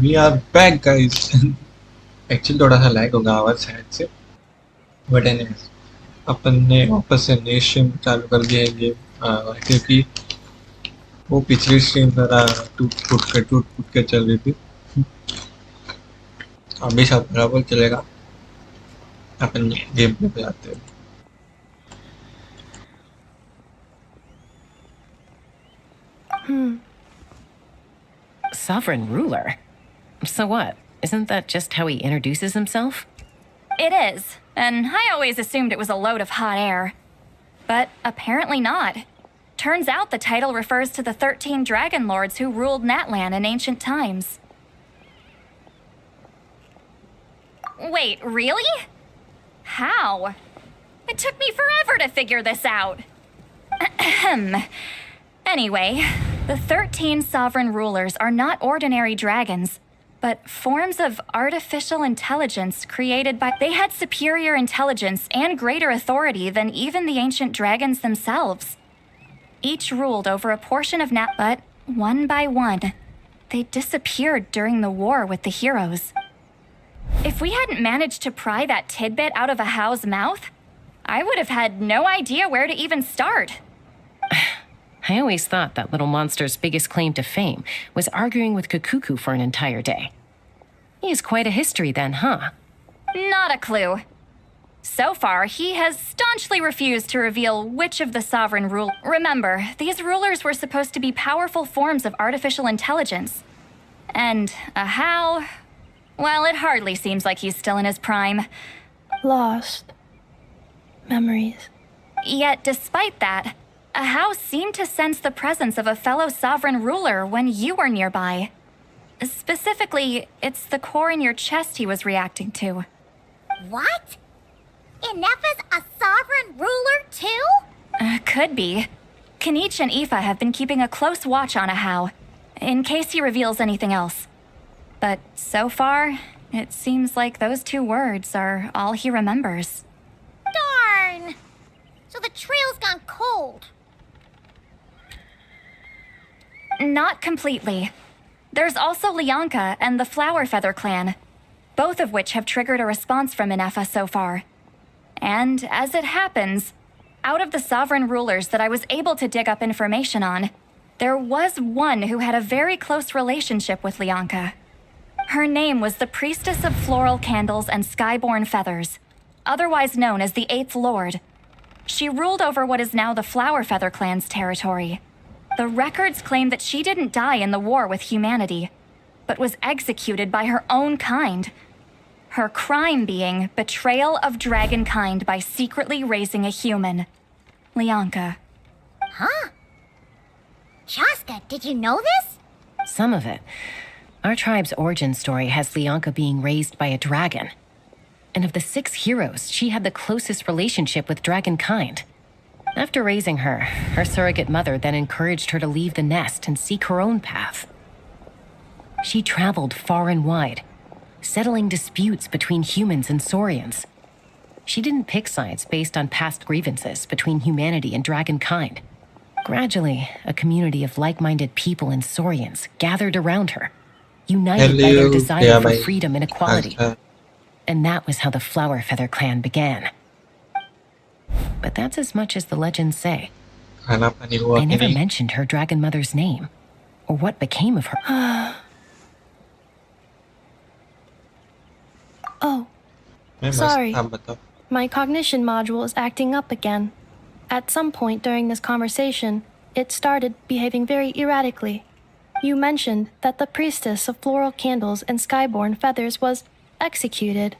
We are back guys. Actually थोड़ा सा lag होगा आवाज शायद से, बट एनीवेज अपन ने वापस से नई स्ट्रीम चालू कर दिया है गेम, क्योंकि वो पिछली स्ट्रीम जरा टूट फूट के चल रही थी। अभी सब बराबर चलेगा। अपन गेम प्ले पे आते हैं। Sovereign ruler? So what? Isn't that just how he introduces himself? It is, and I always assumed it was a load of hot air. But apparently not. Turns out the title refers to the 13 dragon lords who ruled Natlan in ancient times. Wait, really? How? It took me forever to figure this out. Anyway, the 13 sovereign rulers are not ordinary dragons, but forms of artificial intelligence created by... They had superior intelligence and greater authority than even the ancient dragons themselves. Each ruled over a portion of but one by one, they disappeared during the war with the heroes. If we hadn't managed to pry that tidbit out of Ahao's mouth, I would have had no idea where to even start. I always thought that little monster's biggest claim to fame was arguing with Kukuku for an entire day. He has quite a history then, huh? Not a clue. So far, he has staunchly refused to reveal which of the sovereign rule. Remember, these rulers were supposed to be powerful forms of artificial intelligence. And Ahao, well, it hardly seems like he's still in his prime. Lost. Memories. Yet, despite that, Ahao seemed to sense the presence of a fellow sovereign ruler when you were nearby. Specifically, it's the core in your chest he was reacting to. What? INEFFAA's a sovereign ruler too? Could be. Kanich and Aoife have been keeping a close watch on Ahao, in case he reveals anything else. But so far, it seems like those 2 words are all he remembers. Darn! So the trail's gone cold. Not completely. There's also Lyanka and the Flower Feather clan, both of which have triggered a response from INEFFAAA so far. And as it happens, out of the sovereign rulers that I was able to dig up information on, there was one who had a very close relationship with Lyanka. Her name was the Priestess of Floral Candles and Skyborn Feathers, otherwise known as the 8th Lord. She ruled over what is now the Flower Feather clan's territory. The records claim that she didn't die in the war with humanity, but was executed by her own kind. Her crime being betrayal of dragonkind by secretly raising a human. Lyanka. Huh? Chaska, did you know this? Some of it. Our tribe's origin story has Lyanka being raised by a dragon. And of the 6 heroes, she had the closest relationship with dragonkind. After raising her, her surrogate mother then encouraged her to leave the nest and seek her own path. She traveled far and wide, settling disputes between humans and Saurians. She didn't pick sides based on past grievances between humanity and dragonkind. Gradually, a community of like-minded people and Saurians gathered around her, united by their desire for freedom and equality. And that was how the Flower Feather clan began. But that's as much as the legends say. I never mentioned her dragon mother's name, or what became of her. Oh. Sorry. My cognition module is acting up again. At some point during this conversation, it started behaving very erratically. You mentioned that the Priestess of Floral Candles and Skyborn Feathers was executed.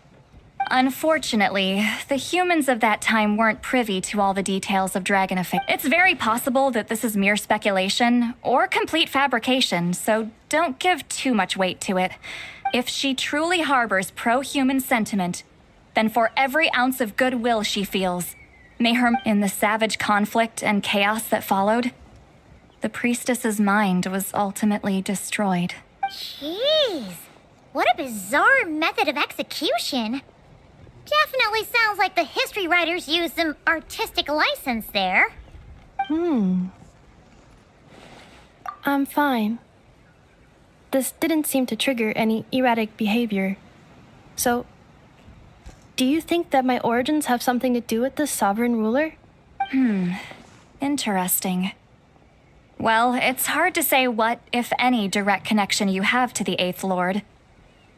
Unfortunately, the humans of that time weren't privy to all the details of dragon affairs. It's very possible that this is mere speculation or complete fabrication, so don't give too much weight to it. If she truly harbors pro-human sentiment, then for every ounce of goodwill she feels, may her in the savage conflict and chaos that followed, the priestess's mind was ultimately destroyed. Jeez, what a bizarre method of execution. Definitely sounds like the history writers used some artistic license there. I'm fine. this didn't seem to trigger any erratic behavior. So, do you think that my origins have something to do with the sovereign ruler? Interesting. Well, it's hard to say what, if any, direct connection you have to the 8th Lord.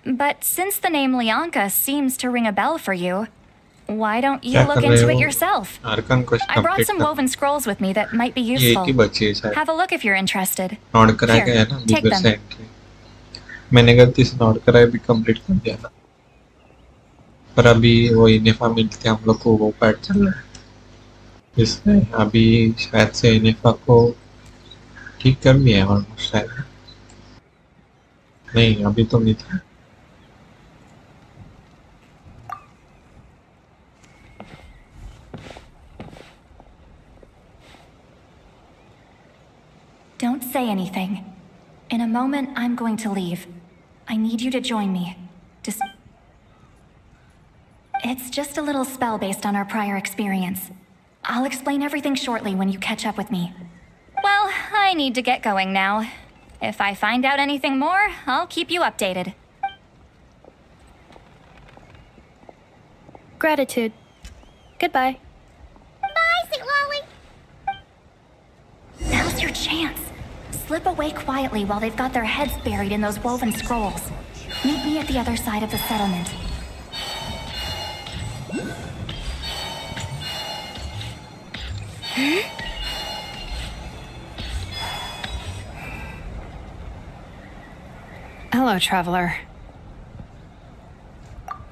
But since the name Lyanka seems to ring a bell for you, why don't you look into it yourself? I brought some woven scrolls with me that might be useful. Have a look if you're interested. Here, take them. मैंने गलती से note कराया भी complete कर दिया था, पर अभी वो इनेफा मिलते हम लोग को वो पैड चल रहा है, इसलिए अभी शायद से इनेफा को ठीक कर दिया है ऑलमोस्ट शायद, नहीं अभी तो नहीं था. Don't say anything. In a moment, I'm going to leave. I need you to join me. It's just a little spell based on our prior experience. I'll explain everything shortly when you catch up with me. Well, I need to get going now. If I find out anything more, I'll keep you updated. Gratitude. Goodbye. Bye, Sweet Lolly. Now's your chance. Slip away quietly while they've got their heads buried in those woven scrolls. Meet me at the other side of the settlement. Hello, traveler.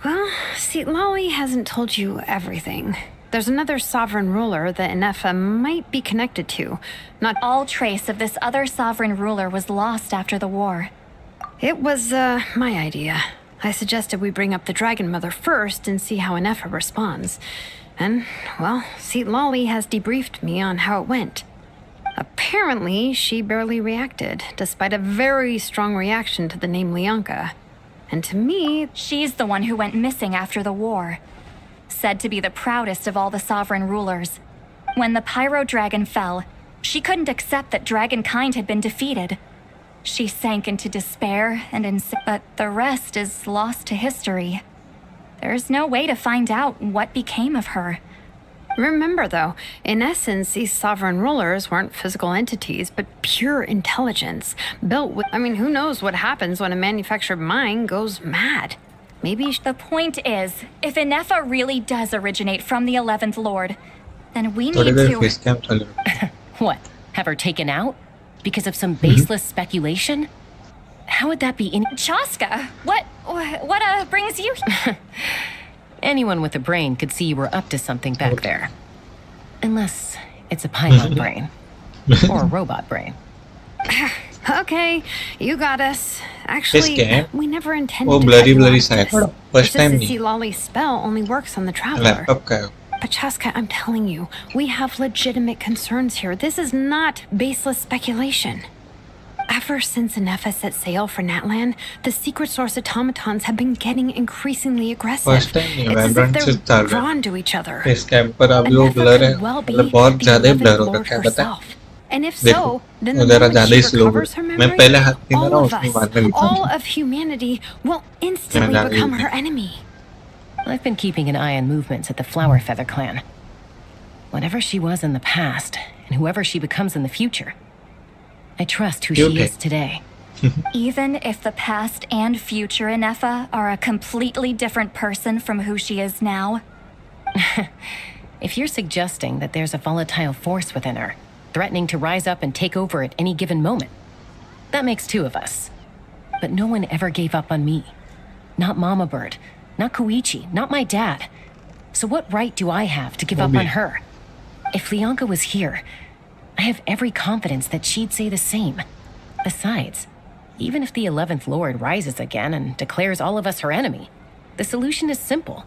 Well, see, Lolly hasn't told you everything. There's another sovereign ruler that INEFFAAA might be connected to. Not all trace of this other sovereign ruler was lost after the war. It was, my idea. I suggested we bring up the Dragon Mother first and see how INEFFAAA responds. And, well, see, Lolly has debriefed me on how it went. Apparently, she barely reacted, despite a very strong reaction to the name Lyanka. And to me, she's the one who went missing after the war. Said to be the proudest of all the sovereign rulers. When the Pyro Dragon fell, she couldn't accept that dragonkind had been defeated. She sank into despair but the rest is lost to history. There's no way to find out what became of her. Remember though, in essence, these sovereign rulers weren't physical entities, but pure intelligence, built with, who knows what happens when a manufactured mind goes mad. Maybe the point is, if INEFFAAA really does originate from the 11th Lord, then we need to... What? Have her taken out? Because of some baseless speculation? How would that be in... Chaska, what brings you... Anyone with a brain could see you were up to something back there. Unless it's a Python brain. Or a robot brain. Okay, you got us. Actually, we never intended to blurry side. First time see Lolly's spell only works on the traveler. But Chaska, I'm telling you, we have legitimate concerns here. This is not baseless speculation. Ever since INEFFAAA set sail for Natlan, the secret source automatons have been getting increasingly aggressive. It's as if they're drawn to each other. INEFFAAA could well be the 11th Lord herself. And if so, then the moment she recovers her memory, all of us, all of humanity, will instantly become her enemy. I've been keeping an eye on movements at the Flower Feather clan. Whatever she was in the past, and whoever she becomes in the future, I trust who she is today. Even if the past and future INEFFAAA are a completely different person from who she is now? If you're suggesting that there's a volatile force within her, threatening to rise up and take over at any given moment, that makes two of us. But no one ever gave up on me. Not Mama Bird, not Koichi, not my dad. So what right do I have to give up on her? If Lyanka was here, I have every confidence that she'd say the same. Besides, even if the 11th Lord rises again and declares all of us her enemy, the solution is simple.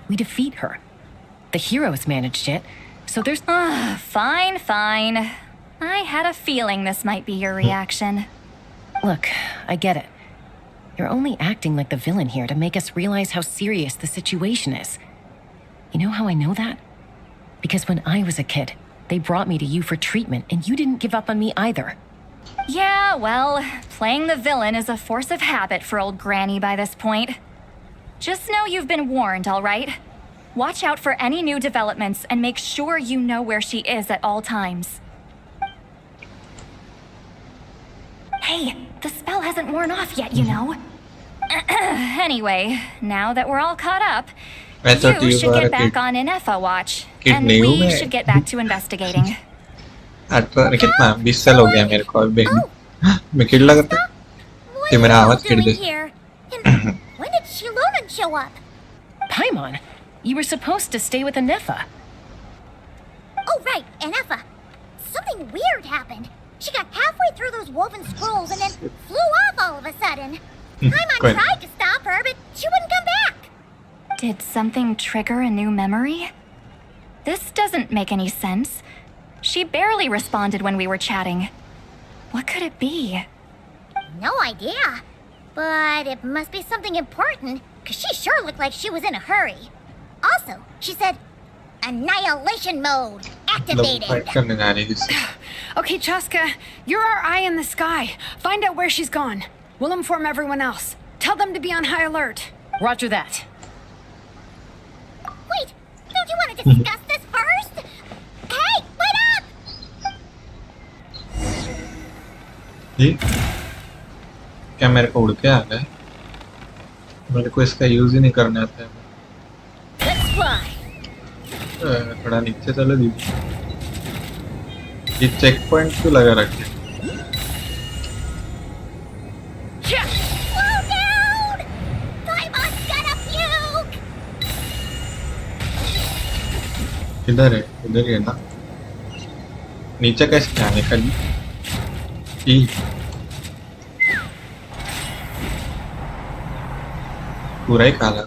We defeat her. The heroes managed it, so there's... Fine. I had a feeling this might be your reaction. Look, I get it. You're only acting like the villain here to make us realize how serious the situation is. You know how I know that? Because when I was a kid, they brought me to you for treatment, and you didn't give up on me either. Yeah, well, playing the villain is a force of habit for old Granny by this point. Just know you've been warned, all right? Watch out for any new developments and make sure you know where she is at all times. Hey, the spell hasn't worn off yet, you know. Anyway, now that we're all caught up, you should get back on INEFFAA watch, and we should get back to investigating. कितना 20 साल हो गया मेरे को अभी मैं kid लगा था कि मेरा आवाज kid they When did Shilonan show up? Paimon, you were supposed to stay with INEFFAAA. Oh right, INEFFAAA. Something weird happened. She got halfway through those woven scrolls and then flew off all of a sudden. Paimon tried to stop her, but she wouldn't come back. Did something trigger a new memory? This doesn't make any sense. She barely responded when we were chatting. What could it be? No idea. But it must be something important, because she sure looked like she was in a hurry. Also, she said, annihilation mode activated. Okay, Chaska, you're our eye in the sky. Find out where she's gone. We'll inform everyone else. Tell them to be on high alert. Roger that. Wait, don't you want to discuss this first? Hey, wait up! क्या मेरे को उड़ के आ गया मेरे को इसका use ही नहीं करना आता है थोड़ा नीचे चलो दीदी ये चेक पॉइंट क्यों लगा रखे इधर है इधर ही है ना नीचे कैसे आने का जी पूरा ही काला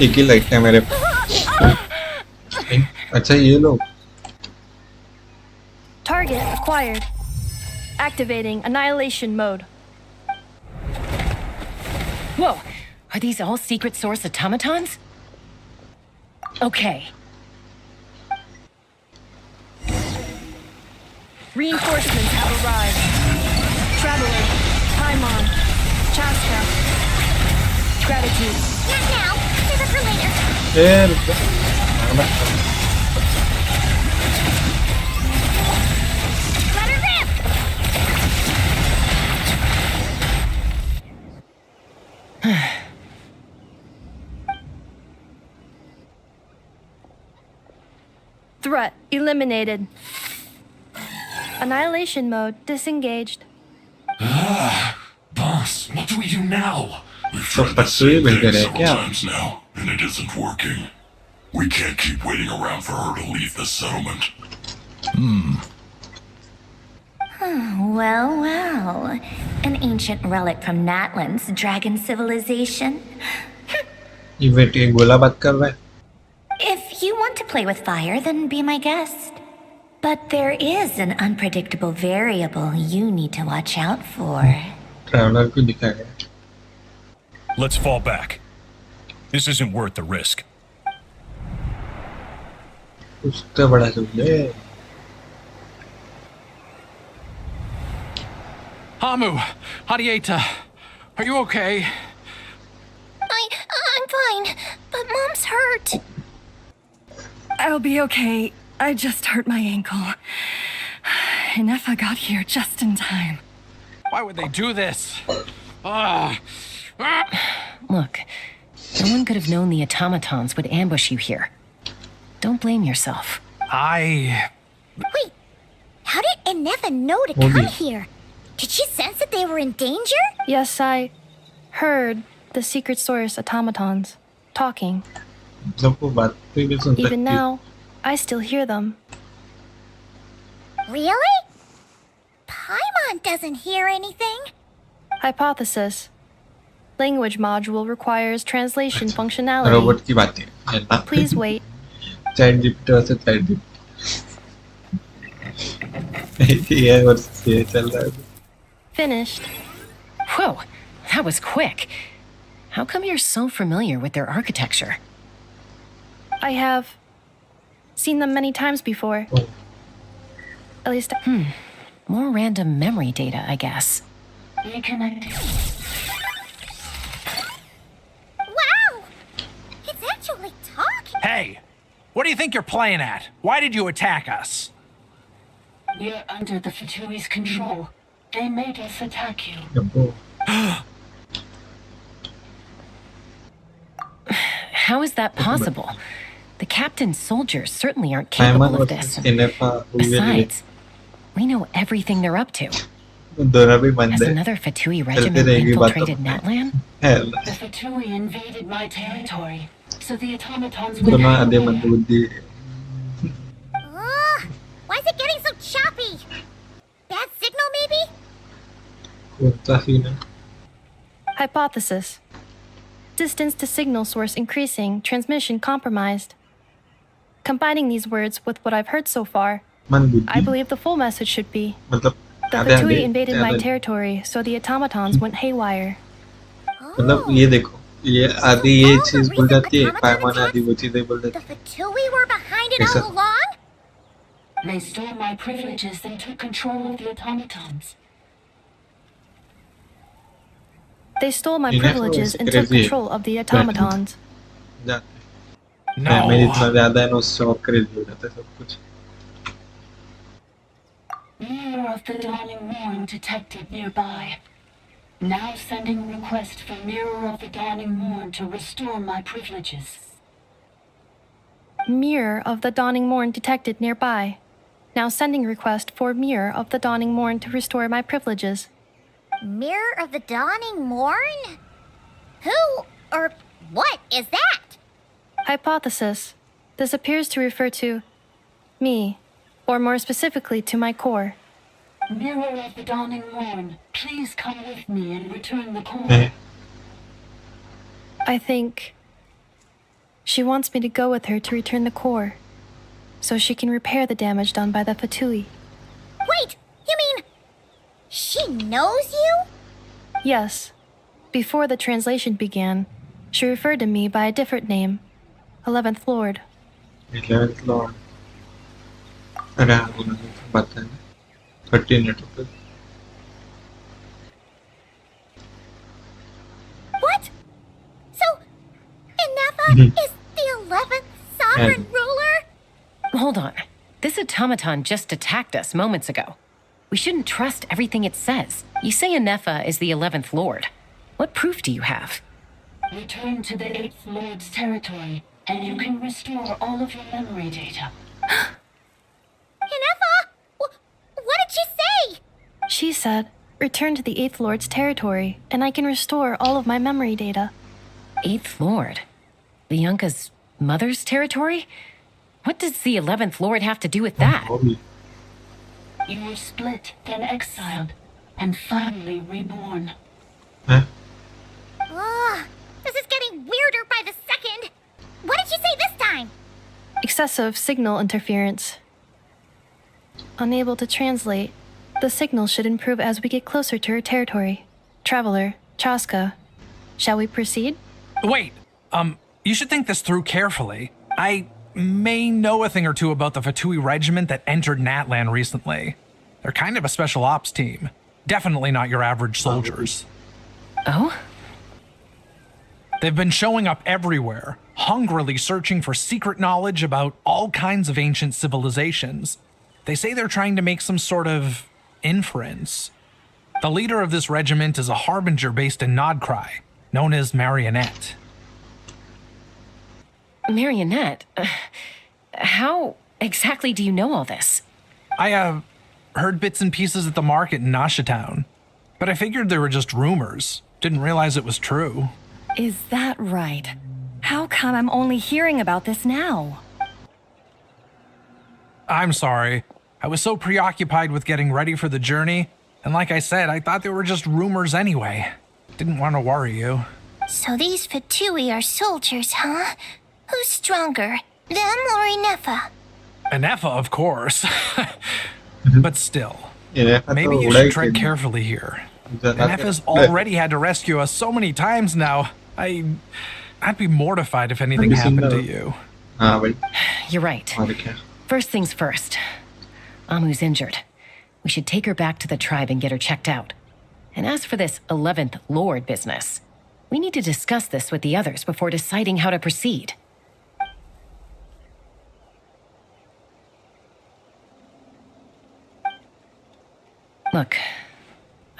एक ही लाइट है मेरे अच्छा ये लो Target acquired. Activating annihilation mode. Whoa, are these all secret source automatons? Okay. Reinforcements have arrived. Traveler, Paimon, Chaska. Gratitude. Not now. Save it for later. Let her rip! Threat eliminated. Annihilation mode disengaged. Boss, what do we do now? We've So tried the same Patsui thing will several get it, times now, and it isn't working. We can't keep waiting around for her to leave the settlement. Well, well. An ancient relic from Natlan's dragon civilization. ये बेटी गोला बात कर रहा है If you want to play with fire, then be my guest. But there is an unpredictable variable you need to watch out for. Traveller को दिखाया गया Let's fall back. This isn't worth the risk. कुछ तो बड़ा चुले Hamu, Hadieta, are you okay? I'm fine, but Mom's hurt. I'll be okay. I just hurt my ankle. INEFFAAA got here just in time. Why would they do this? Look, no one could have known the automatons would ambush you here. Don't blame yourself. Wait, how did INEFFAAA know to come here? Did she sense that they were in danger? Yes, I heard the secret source automatons talking. सबको बात भी नहीं सुन सकती Even now, I still hear them. Really? Paimon doesn't hear anything. Hypothesis. Language module requires translation functionality. Robot की बातें है ना Please wait. Chat GPT से चैट जीपीटी ये और ये चल रहा है Finished. Whoa, that was quick. How come you're so familiar with their architecture? I have seen them many times before. At least... More random memory data, I guess. Reconnecting. Wow! It's actually talking! Hey! What do you think you're playing at? Why did you attack us? You're under the Fatui's control. They made us attack you. How is that possible? The captain's soldiers certainly aren't capable of this. Besides, we know everything they're up to. Has another Fatui regiment infiltrated Natlan? The Fatui invaded my territory, so the automatons went away. Why is it getting so choppy? Bad signal, maybe? Hypothesis. Distance to signal source increasing, transmission compromised. Combining these words with what I've heard so far, I believe the full message should be: the Fatui invaded my territory, so the automatons went haywire. मतलब ये देखो ये आधी ये चीज बोल जाती है पैमान आधी वो चीजें बोल The जाती है Fatui were behind it all along? They stole my privileges and took control of the automatons. They stole my privileges and took control of the automatons. मैं इतना ज़्यादा है ना उससे और क्रेज़ी हो जाता है सब कुछ. Mirror of the Dawning Morn detected nearby. Now sending request for Mirror of the Dawning Morn to restore my privileges. Mirror of the Dawning Morn detected nearby. Now sending request for Mirror of the Dawning Morn to restore my privileges. Mirror of the Dawning Morn? Who or what is that? Hypothesis. This appears to refer to me, or more specifically to my core. Mirror of the Dawning Morn, please come with me and return the core. I think she wants me to go with her to return the core, so she can repair the damage done by the Fatui. Wait, you mean she knows you? Yes. Before the translation began, she referred to me by a different name, 11th Lord. 11th Lord. अरे हाँ उन्होंने बताया 13 minute. What? So, INEFFAA is the 11th sovereign ruler? Hold on. This automaton just attacked us moments ago. We shouldn't trust everything it says. You say INEFFAA is the 11th Lord. What proof do you have? Return to the 8th Lord's territory, and you can restore all of your memory data. INEFFAA? What did she say? She said, return to the 8th Lord's territory, and I can restore all of my memory data. 8th Lord? Lianka's mother's territory? What does the 11th Lord have to do with that? You were split, then exiled, and finally reborn. This is getting weirder by the second. What did she say this time? Excessive signal interference. Unable to translate. The signal should improve as we get closer to her territory. Traveler, Chaska, shall we proceed? Wait, you should think this through carefully. I may know a thing or two about the Fatui regiment that entered Natlan recently. They're kind of a special ops team. Definitely not your average soldiers. Oh? They've been showing up everywhere, hungrily searching for secret knowledge about all kinds of ancient civilizations. They say they're trying to make some sort of inference. The leader of this regiment is a harbinger based in Nodcry, known as Marionette. Marionette? How exactly do you know all this? I, heard bits and pieces at the market in Nasha Town, but I figured they were just rumors. Didn't realize it was true. Is that right? How come I'm only hearing about this now? I'm sorry. I was so preoccupied with getting ready for the journey, and like I said, I thought they were just rumors anyway. Didn't want to worry you. So these Fatui are soldiers, huh? Who's stronger, them or INEFFAA? INEFFAA, of course. But still, maybe you should tread carefully here. INEFFAA's already had to rescue us so many times now. I'd be mortified if anything happened to you. You're right. First things first. Amu's injured. We should take her back to the tribe and get her checked out. And as for this 11th Lord business, we need to discuss this with the others before deciding how to proceed. Look,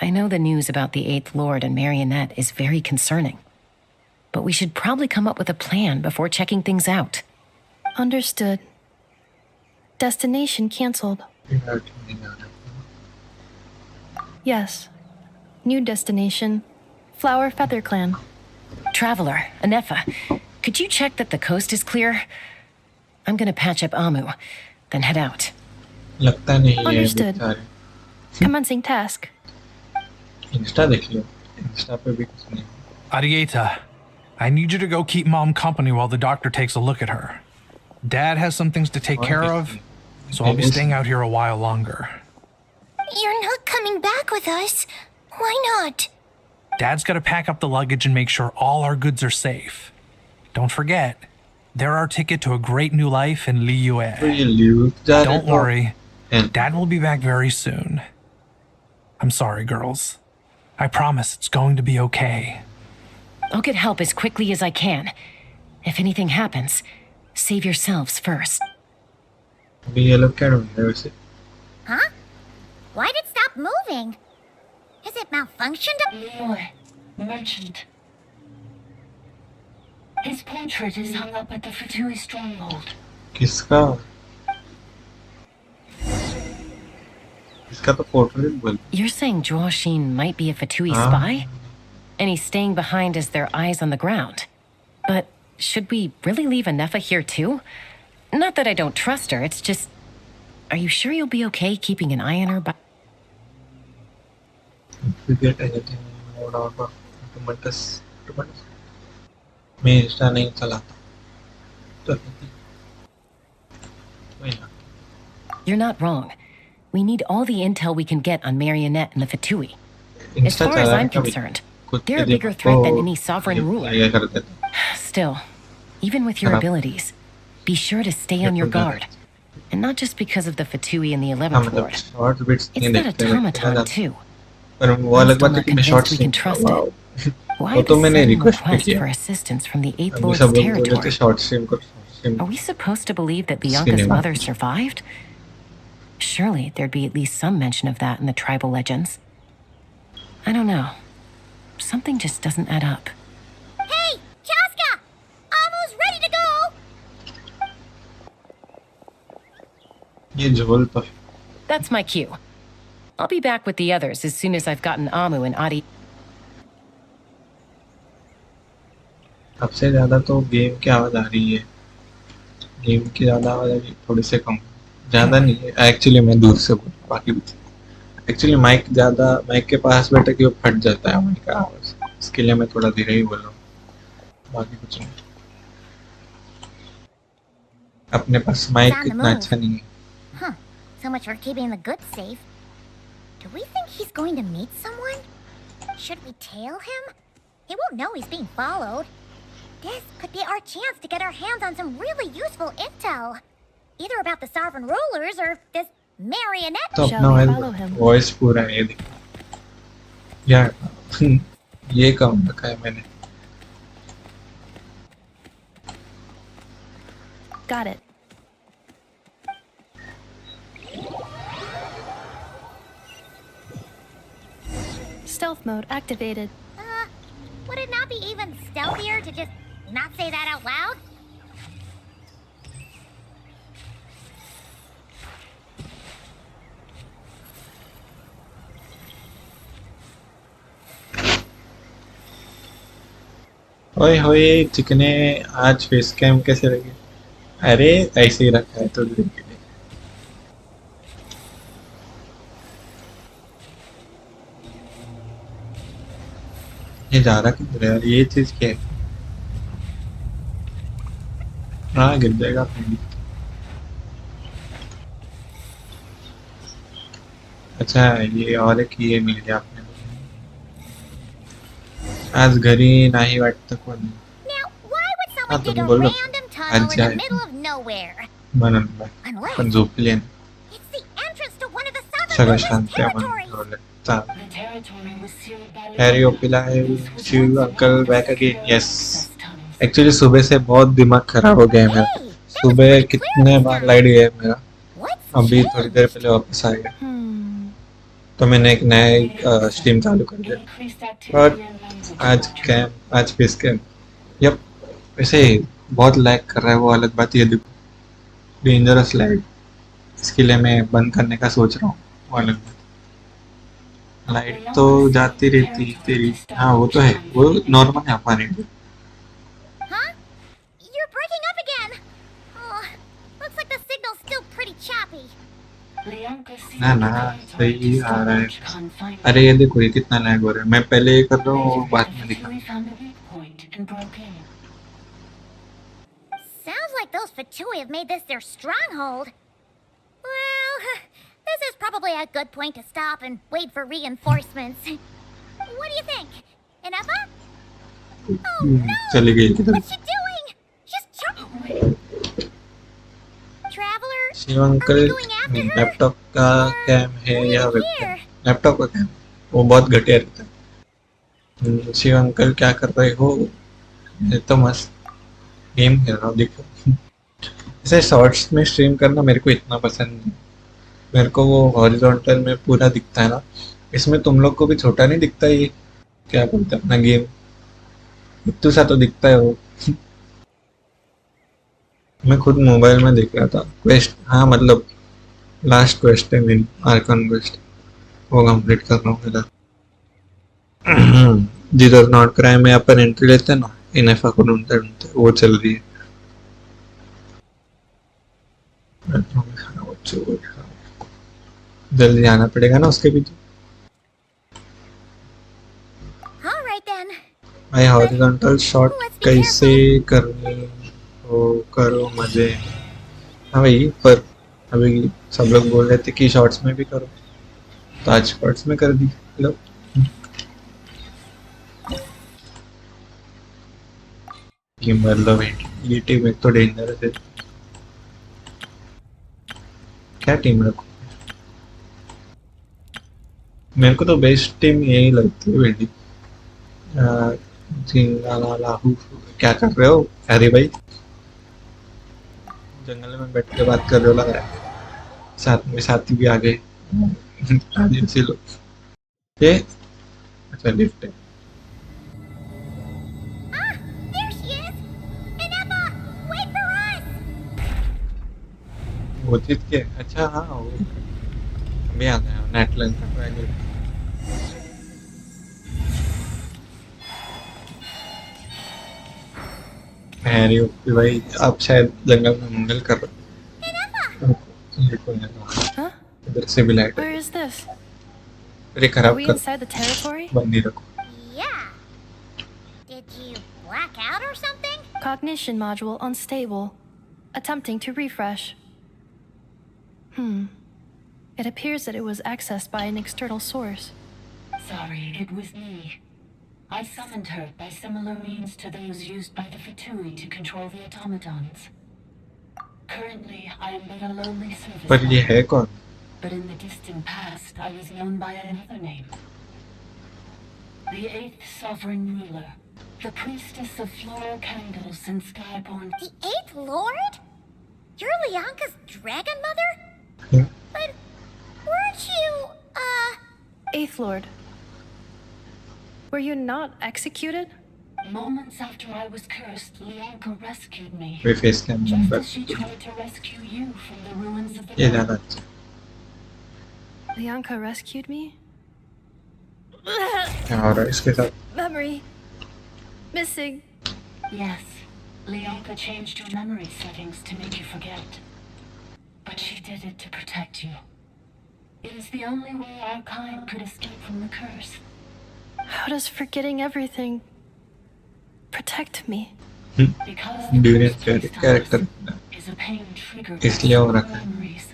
I know the news about the 8th Lord and Marionette is very concerning, but we should probably come up with a plan before checking things out. Understood. Destination cancelled. Yes. New destination, Flower Feather Clan. Traveler, INEFFAAA, could you check that the coast is clear? I'm gonna patch up Amu, then head out. Understood. Commencing task. Arieta, I need you to go keep Mom company while the doctor takes a look at her. Dad has some things to take care of, so I'll be staying out here a while longer. You're not coming back with us. Why not? Dad's got to pack up the luggage and make sure all our goods are safe. Don't forget, they're our ticket to a great new life in LIYE. Don't worry, Dad will be back very soon. I'm sorry, girls. I promise it's going to be okay. I'll get help as quickly as I can. If anything happens, save yourselves first. Huh? Why did it stop moving? Has it malfunctioned? LIYE, merchant. His portrait is hung up at the Fatui stronghold. किसका? इसका तो portrait बोल. You're saying Joashin might be a Fatui spy? And he's staying behind as their eyes on the ground. But should we really leave INEFFAAA here too? Not that I don't trust her, it's just... Are you sure you'll be okay keeping an eye on her? If you get anything more out of tomatoes. मैं Insta नहीं चलाता. You're not wrong. We need all the intel we can get on Marionette and the Fatui. As far as I'm concerned, they're a bigger threat than any sovereign ruler. Still, even with your abilities, be sure to stay on your guard. And not just because of the Fatui and the 11th Lord. It's that automaton too. I'm still not convinced we can trust it. Why the sudden request for assistance from the 8th Lord's territory? Are we supposed to believe that Lianka's mother survived? Surely there'd be at least some mention of that in the tribal legends. I don't know. Something just doesn't add up. Hey, Chaska! Amu's ready to go! That's my cue. I'll be back with the others as soon as I've gotten Amu and Adi. सबसे ज़्यादा तो game की आवाज़ आ रही है. Game की ज़्यादा आवाज़ आ रही है, थोड़ी से कम. ज़्यादा नहीं है. एक्चुअली मैं दूर से बोल बाकी एक्चुअली माइक ज़्यादा माइक के पास बैठे कि वो फट जाता है माइक का आवाज़. इसके लिए मैं थोड़ा धीरे ही बोल रहा हूँ. बाकी कुछ नहीं. अपने पास माइक इतना अच्छा नहीं है. Huh. So much for keeping the goods safe. Do we think he's going to meet someone? Should we tail him? He won't know he's being followed. This could be our chance to get our hands on some really useful intel. Either about the sovereign rulers or this marionette. तो अपना voice पूरा है देख. यार ये कम रखा है मैंने. Got it. Stealth mode activated. Would it not be even stealthier to just not say that out loud? ओए होए चिकने आज फेस कैम कैसे लगे? अरे ऐसे ही रखा है तो दिन के लिए. ये जा रहा किधर है? ये चीज क्या है? हाँ गिर जाएगा. अच्छा ये और एक ये मिल गया आपने. आज घरी नाही वाटतं कोणी. हाँ तुम बोलो. आज जाए. म्हणून पण झोपली. सगळं शांत आहे म्हणून चालेल. The territory was sealed by Harry Leonka. ओपिला है This was Shiv once uncle Leonka's back again secret yes access tunnels. Actually सुबह से बहुत दिमाग खराब हो गया है मेरा Hey, that was सुबह pretty कितने clear bar this light time. गया है मेरा What's अभी थोड़ी देर changed? पहले वापस आ गया तो मैंने एक नया स्ट्रीम चालू कर दिया Increased but activity and language आज barrier. कैम आज फेस कैम यप वैसे बहुत लैग कर रहा है वो अलग बात ये देखो डेंजरस लैग इसके लिए मैं बंद करने का सोच रहा हूँ वो अलग बात लाइट तो जाती रहती तेरी हाँ वो तो है वो नॉर्मल है हमारे लिए Huh? You're breaking up again. Oh, looks like the signal's still pretty choppy. Leonka sealed ना the ना territory सही to आ stop रहा है much confinement. अरे ये देखो ये कितना लैग हो रहा है मैं पहले ये कर रहा हूँ वो Later, बाद the में दिखा Fatui found a weak point and broke in. Sounds like those Fatui have made this their stronghold. Well, this is probably a good point to stop and wait for reinforcements. What do you think? Ineffa? Oh no! चली गई किधर What's she doing? She's Traveler, Shiv are uncle we going after her? Laptop का cam है Why या are we webcam here? Laptop का cam वो बहुत घटिया रहता है शिव अंकल क्या कर रहे हो मैं तो मस्त गेम खेल रहा हूँ देखो ऐसे शॉर्ट्स में स्ट्रीम करना मेरे को इतना पसंद नहीं मेरे को वो हॉरिजॉन्टल में पूरा दिखता है ना इसमें तुम लोग को भी छोटा नहीं दिखता ये क्या बोलते हैं अपना गेम इतना सा तो दिखता है वो मैं खुद मोबाइल में देख रहा था क्वेस्ट हाँ मतलब लास्ट क्वेस्ट है मेरी आर्कन क्वेस्ट वो कंप्लीट कर रहा हूँ इधर जिधर नॉट क्राइम में अपन एंट्री लेते हैं ना इनेफा को ढूंढते ढूंढते वो चल रही है जल्दी जाना पड़ेगा ना उसके पीछे All right then. भाई हॉरिजॉन्टल शॉट कैसे करनी हो करो मजे हाँ भाई पर अभी सब लोग बोल रहे थे कि शॉर्ट्स में भी करो तो आज शॉर्ट्स में कर दी लो ये मतलब ये टीम एक तो डेंजरस है क्या टीम रखो मेरे को तो बेस्ट टीम यही लगती है बेटी क्या कर रहे हो अरे भाई जंगल में बैठ के बात कर रहे हो लग रहा है साथ में साथी भी आ गए आदिवासी लोग ये अच्छा लिफ्ट है Ah, there she is. Ineffa, wait for us. वो चीज के अच्छा हाँ वो अभी आता है नेटलाइन का ट्रायल हैरी ओपी भाई आप शायद जंगल में मंगल कर रहे हो Huh? इधर से भी लाइट Where is this? अरे Are खराब we कर inside the territory? बंदी रखो Yeah. Did you black out or something? Cognition module unstable. Attempting to refresh. It appears that it was accessed by an external source. Sorry, it was me. I summoned her by similar means to those used by the Fatui to control the automatons. Currently, I am but a lowly service पर ये है कौन but in the distant past, I was known by another name. The 8th Sovereign Ruler, the Priestess of Floral Candles and Skyborn. The 8th Lord? You're Lianka's dragon mother? Yeah. But weren't you, Eighth Lord. Were you not executed? Moments after I was cursed, Lianka rescued me. Way face cam Just पर as she tried to rescue you from the ruins of the ये realm. ज्यादा अच्छा Lianka rescued me? uh... क्या हो रहा है इसके साथ Memory. Missing. Yes, Lianka changed your memory settings to make you forget. But she did it to protect you. It is the only way our kind could escape from the curse. How does forgetting everything protect me? Because the durian curse placed on character us is a pain triggered इसलिए हो by रखा है memories,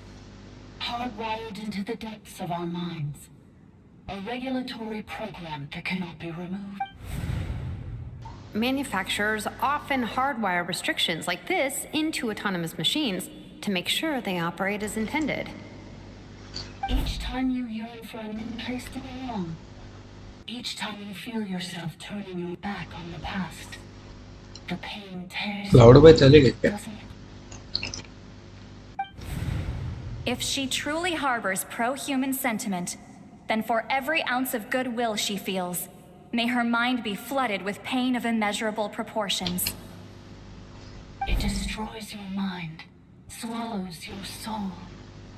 hardwired into the depths of our minds. A regulatory program that cannot be removed. Manufacturers often hardwire restrictions like this into autonomous machines to make sure they operate as intended. Each time time you yearn for a new place to belong. Each time you feel yourself turning your back on the past. The pain tears Cloud by chale gaye kya? doesn't it? If she truly harbors pro-human sentiment, then for every ounce of goodwill she feels, may her mind be flooded with pain of immeasurable proportions. It destroys your mind, swallows your soul,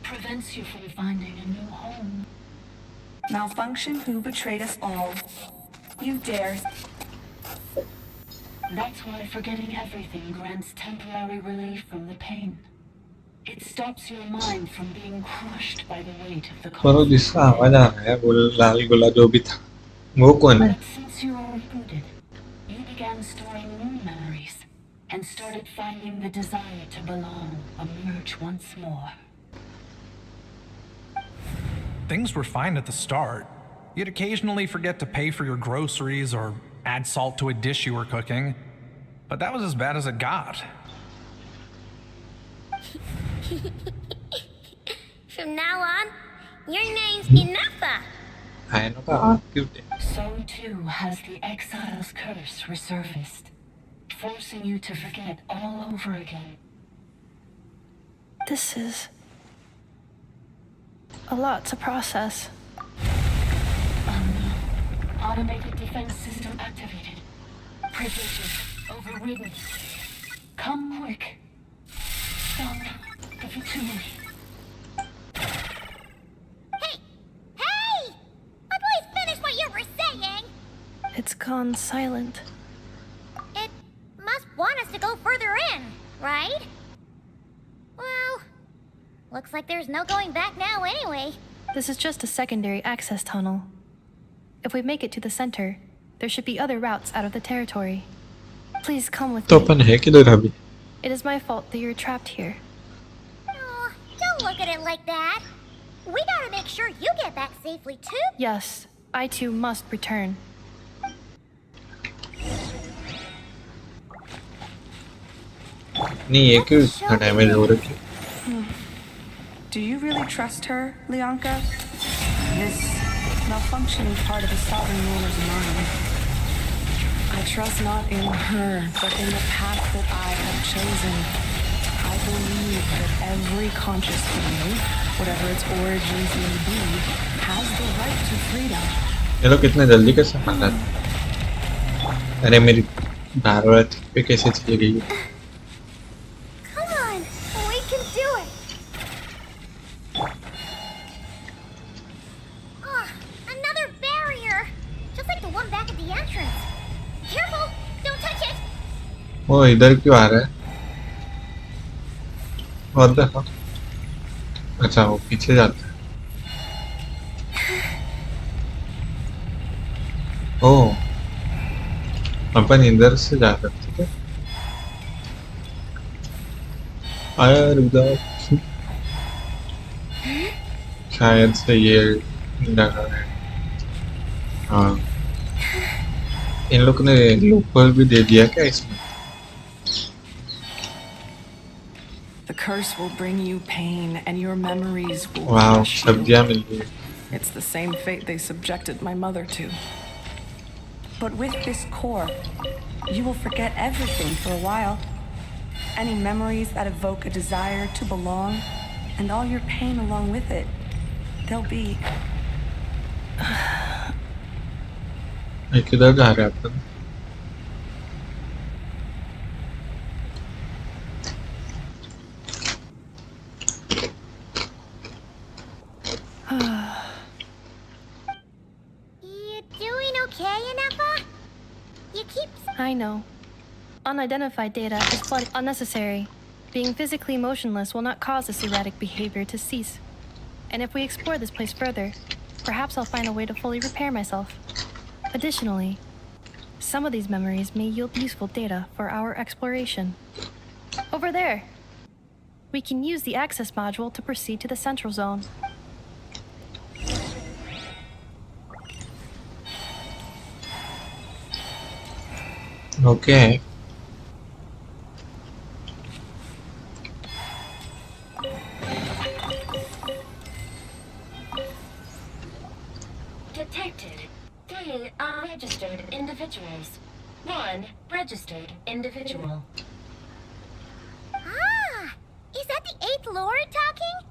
prevents you from finding a new home. Malfunction who betrayed us all. You dare. That's why forgetting everything grants temporary relief from the pain. It stops your mind from being crushed by the weight of the पर जिसका आवाज आ रहा है वो लाल गोला जो भी था वो कौन है? But since you were rebooted, you began storing new memories and started finding the desire to belong emerge once more. Things were fine at the start. You'd occasionally forget to pay for your groceries or add salt to a dish you were cooking. But that was as bad as it got. From now on, your name's INEFFAAA. I know cute. So too has the exile's curse resurfaced, forcing you to forget all over again. This is a lot to process. Automated defense system activated. Privileges overridden. Come quick. Stop the futility. Hey! Please finish what you were saying! It's gone silent. It must want us to go further in, right? Well, looks like there's no going back now anyway. This is just a secondary access tunnel. If we make it to the center, there should be other routes out of the territory. Please come with तो me. अपन है किधर अभी? It is my fault that you're trapped here. Oh, don't look at it like that. We gotta make sure you get back safely too. Yes, I too must return. नहीं ये क्यों इतना damage हो रखी? Do you really trust her, Lianka? This malfunction is part of a sovereign ruler's mind. I trust not in her, but in the path that I have chosen. I believe that every conscious being, whatever its origins may be, has the right to freedom. ये लोग कितने जल्दी कैसे मान रहे? अरे मेरी भारत पे कैसे चली गई? Come on, we can do it. Another barrier, just like the one back at the entrance. Careful, don't touch it. वो इधर क्यों आ रहा है? What the fuck? अच्छा वो पीछे जाता है। ओह, अपन इधर से जा सकते थे। आया रुक जाओ। शायद से ये लगा है। हाँ। इन लोग ने लोकल भी दे दिया क्या इसमें? The curse will bring you pain, and your memories will वाह, crush you. सब्जियां मिल गई। It's the same fate they subjected my mother to. But with this core, you will forget everything for a while. Any memories that evoke a desire to belong, and all your pain along with it, they'll be... किधर जा रहे हैं अपन? You doing okay, INEFFAAA? You keep... I know. Unidentified data is flooded unnecessary. Being physically motionless will not cause this erratic behavior to cease. And if we explore this place further, perhaps I'll find a way to fully repair myself. Additionally, some of these memories may yield useful data for our exploration. Over there! We can use the access module to proceed to the central zone. Okay. registered individuals. 1 registered individual. Ah! Is that the 8th Lord talking?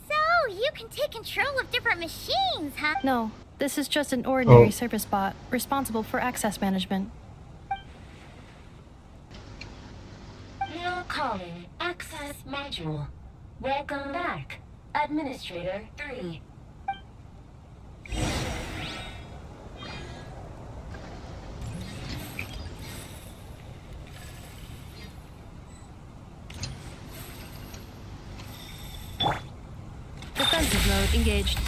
So, you can take control of different machines, huh? No, this is just an ordinary service bot responsible for access management. Now calling access module. Welcome back, Administrator 3. Defensive mode engaged.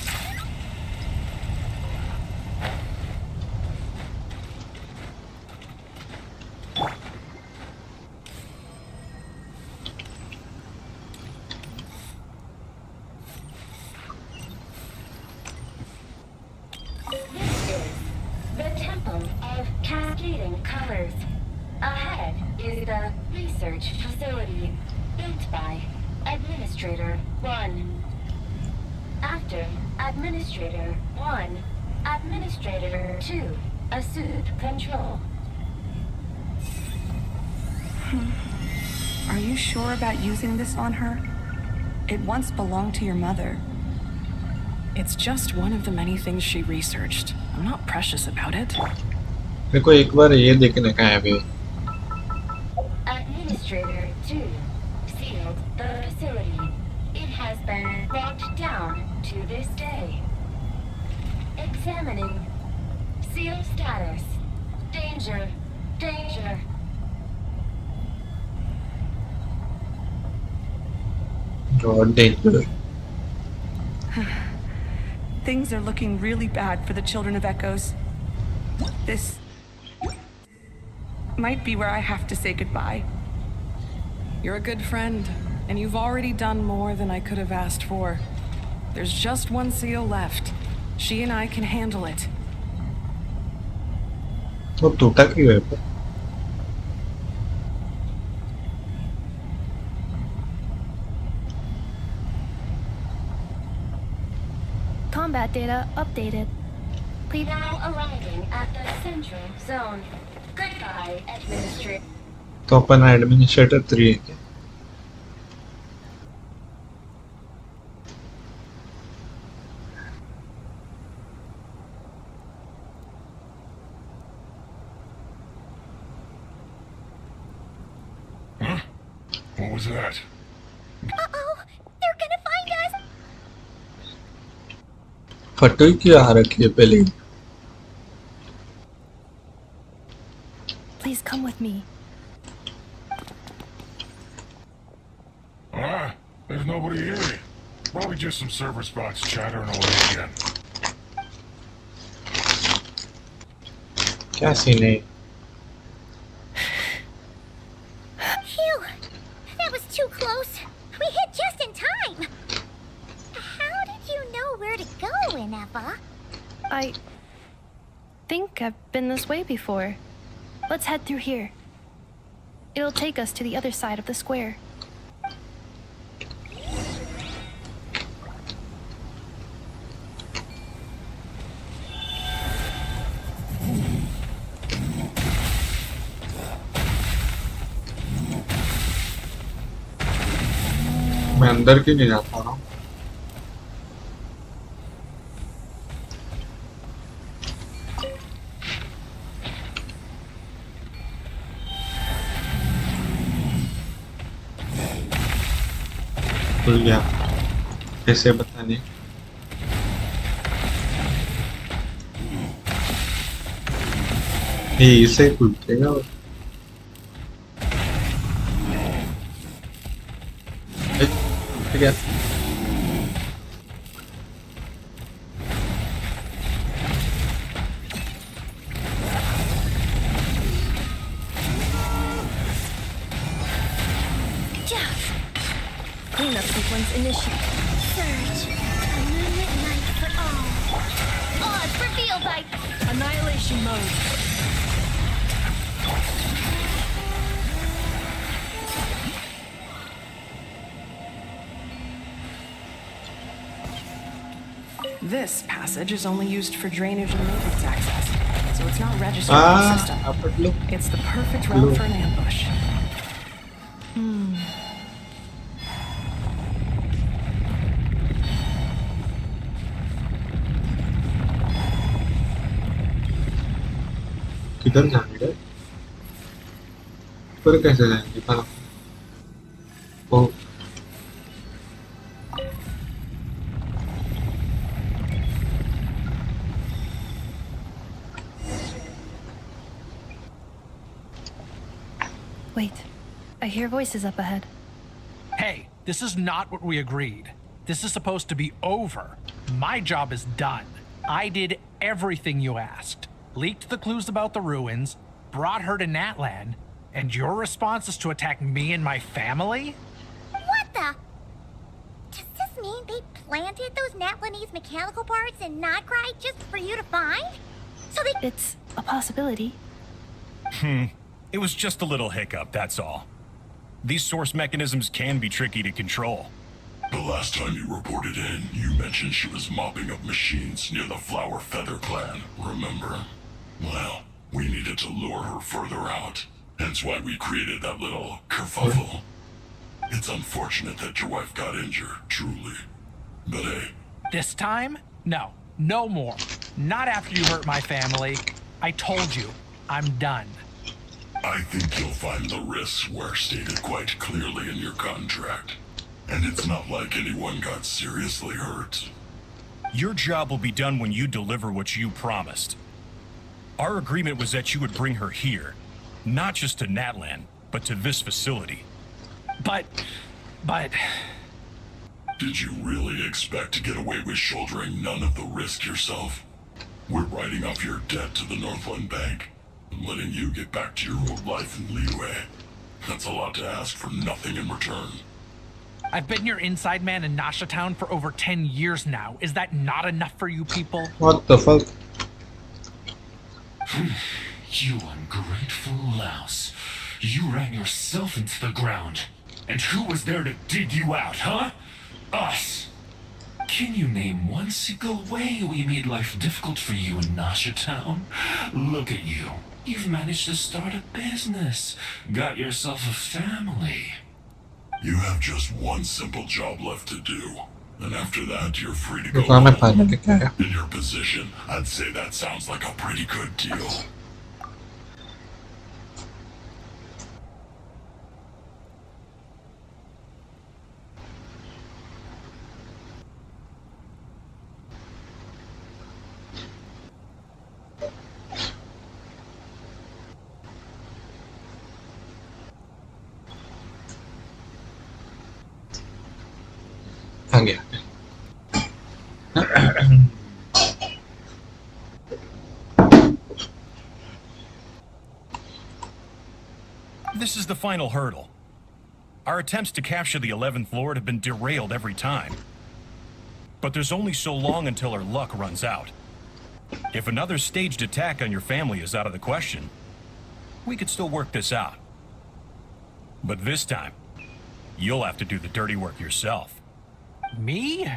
This is the Temple of Cascading Colors. Ahead is the research facility built by Administrator 1. After Administrator 1, Administrator 2 assumed control. Are you sure about using this on her? It once belonged to your mother. It's just one of the many things she researched. I'm not precious about it. मेरे को एक बार ये देखने का है अभी. Administrator 2 sealed the facility. It has been locked down to this day. Examining. Seal status. Danger. Danger. God, danger. Things are looking really bad for the children of Echoes. This might be where I have to say goodbye. You're a good friend, and you've already done more than I could have asked for. There's just one seal left. She and I can handle it. वो टूटा क्यों है? Combat data updated. Please. Now arriving at the central zone. Goodbye, Administrator. तो अपन administrator 3 है क्या? Huh? What was that? Uh-oh! They're gonna find us! फटोई क्यों आ रखी है पहले? Please come with me. There's nobody here. Probably just some server spots chattering away again. क्या scene है? Phew! That was too close. We hit just in time. How did you know where to go, INEFFAAA? I think I've been this way before. Let's head through here. It'll take us to the other side of the square. मैं अंदर क्यों नहीं जा पा रहा हूँ? खुल गया कैसे पता नहीं. ये इसे खुलतेगा. ठीक है. Cleanup sequence initiated. Surge. A moonlit night for all. Odds revealed by Annihilation mode. This passage is only used for drainage and maintenance access, so so it's not registered in the system. Apa dulu? It's the perfect route for an ambush. किधर जाने रे? पर कैसे जाएंगे पर? ओ Wait, I hear voices up ahead. Hey, this is not what we agreed. This is supposed to be over. My job is done. I did everything you asked. Leaked the clues about the ruins, brought her to Natlan, and your response is to attack me and my family? What the? Does this mean they planted those Natlanese mechanical parts in Notcry just for you to find? So they... It's a possibility. It was just a little hiccup, that's all. These source mechanisms can be tricky to control. The last time you reported in, you mentioned she was mopping up machines near the Flower Feather clan, remember? Well, we needed to lure her further out. Hence why we created that little kerfuffle. It's unfortunate that your wife got injured, truly. But hey... This time? No. No more. Not after you hurt my family. I told you. I'm done. I think you'll find the risks were stated quite clearly in your contract. And it's not like anyone got seriously hurt. Your job will be done when you deliver what you promised. Our agreement was that you would bring her here. Not just to Natlan, but to this facility. But... Did you really expect to get away with shouldering none of the risk yourself? We're writing off your debt to the Northland Bank and letting you get back to your old life in LIYE. That's a lot to ask for nothing in return. I've been your inside man in Nasha Town for over 10 years now. Is that not enough for you people? What the fuck? You ungrateful louse. You ran yourself into the ground. And who was there to dig you out, huh? Us. Can you name one single way we made life difficult for you in Nasha Town? Look at you. You've managed to start a business. Got yourself a family. You have just one simple job left to do. And after that, you're free to go home. In your position, I'd say that sounds like a pretty good deal. Yeah. This is the final hurdle. Our attempts to capture the 11th Lord have been derailed every time. But there's only so long until our luck runs out. If another staged attack on your family is out of the question, we could still work this out. But this time, you'll have to do the dirty work yourself. Me?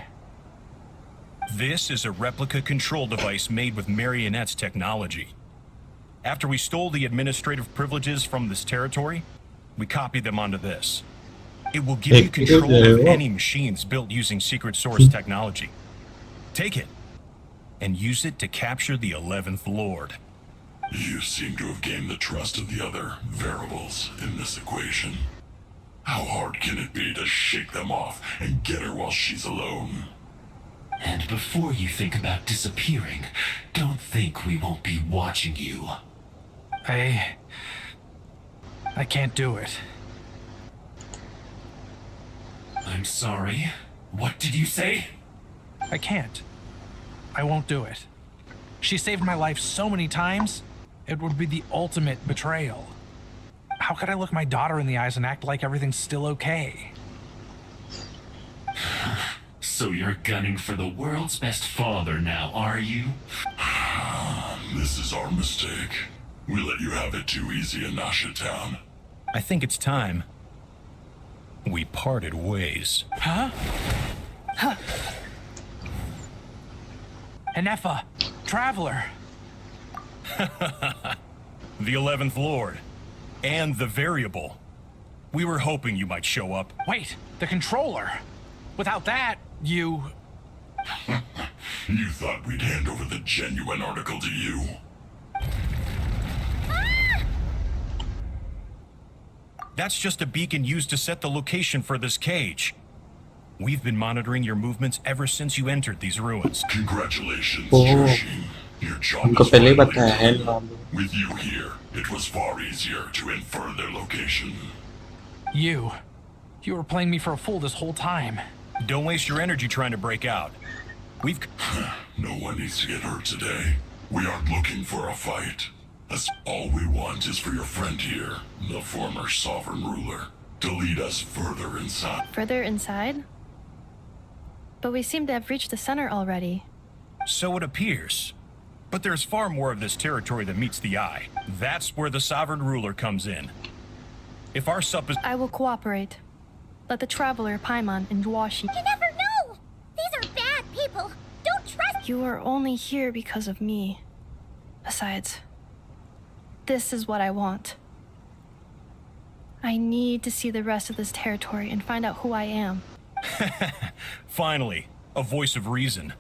This is a replica control device made with Marionette's technology. After we stole the administrative privileges from this territory, we copied them onto this. It will give you control of any machines built using secret source technology. Take it, and use it to capture the 11th Lord. You seem to have gained the trust of the other variables in this equation. How hard can it be to shake them off and get her while she's alone? And before you think about disappearing, don't think we won't be watching you. I can't do it. I'm sorry. What did you say? I can't. I won't do it. She saved my life so many times, it would be the ultimate betrayal. How could I look my daughter in the eyes and act like everything's still okay? So you're gunning for the world's best father now, are you? This is our mistake. We let you have it too easy in Nasha Town. I think it's time we parted ways. Huh? Huh? INEFFAAA, Traveler. The 11th Lord. And the variable. We were hoping you might show up. Wait, the controller. Without that, you... You thought we'd hand over the genuine article to you? That's just a beacon used to set the location for this cage. We've been monitoring your movements ever since you entered these ruins. Congratulations, Oh. Joshi. Your job उनको is पहले ही finally बताया है done. मालूम। With you here, it was far easier to infer their location. You were playing me for a fool this whole time. Don't waste your energy trying to break out. We've... No one needs to get hurt today. We aren't looking for a fight. That's all we want is for your friend here, the former sovereign ruler, to lead us further inside. Further inside? But we seem to have reached the center already. So it appears. But there's far more of this territory than meets the eye. That's where the sovereign ruler comes in. If our I will cooperate. Let the traveler Paimon and Washi. You never know! These are bad people! Don't trust— You are only here because of me. Besides, this is what I want. I need to see the rest of this territory and find out who I am. Finally, a voice of reason.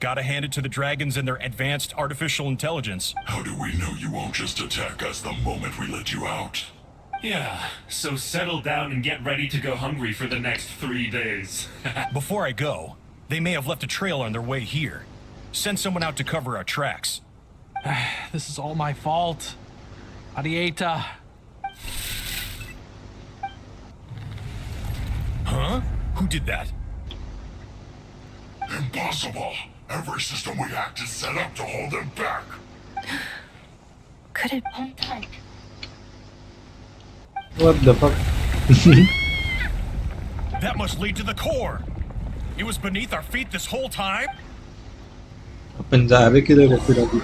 Gotta hand it to the dragons and their advanced artificial intelligence. How do we know you won't just attack us the moment we let you out? Yeah, so settle down and get ready to go hungry for the next 3 days. Before I go, they may have left a trail on their way here. Send someone out to cover our tracks. This is all my fault. Arieta. Huh? Who did that? Impossible! Every system we hacked is set up to hold them back. Could it... Hold tight. What the fuck? That must lead to the core. It was beneath our feet this whole time? अपन जा रहे किधर है फिर अभी?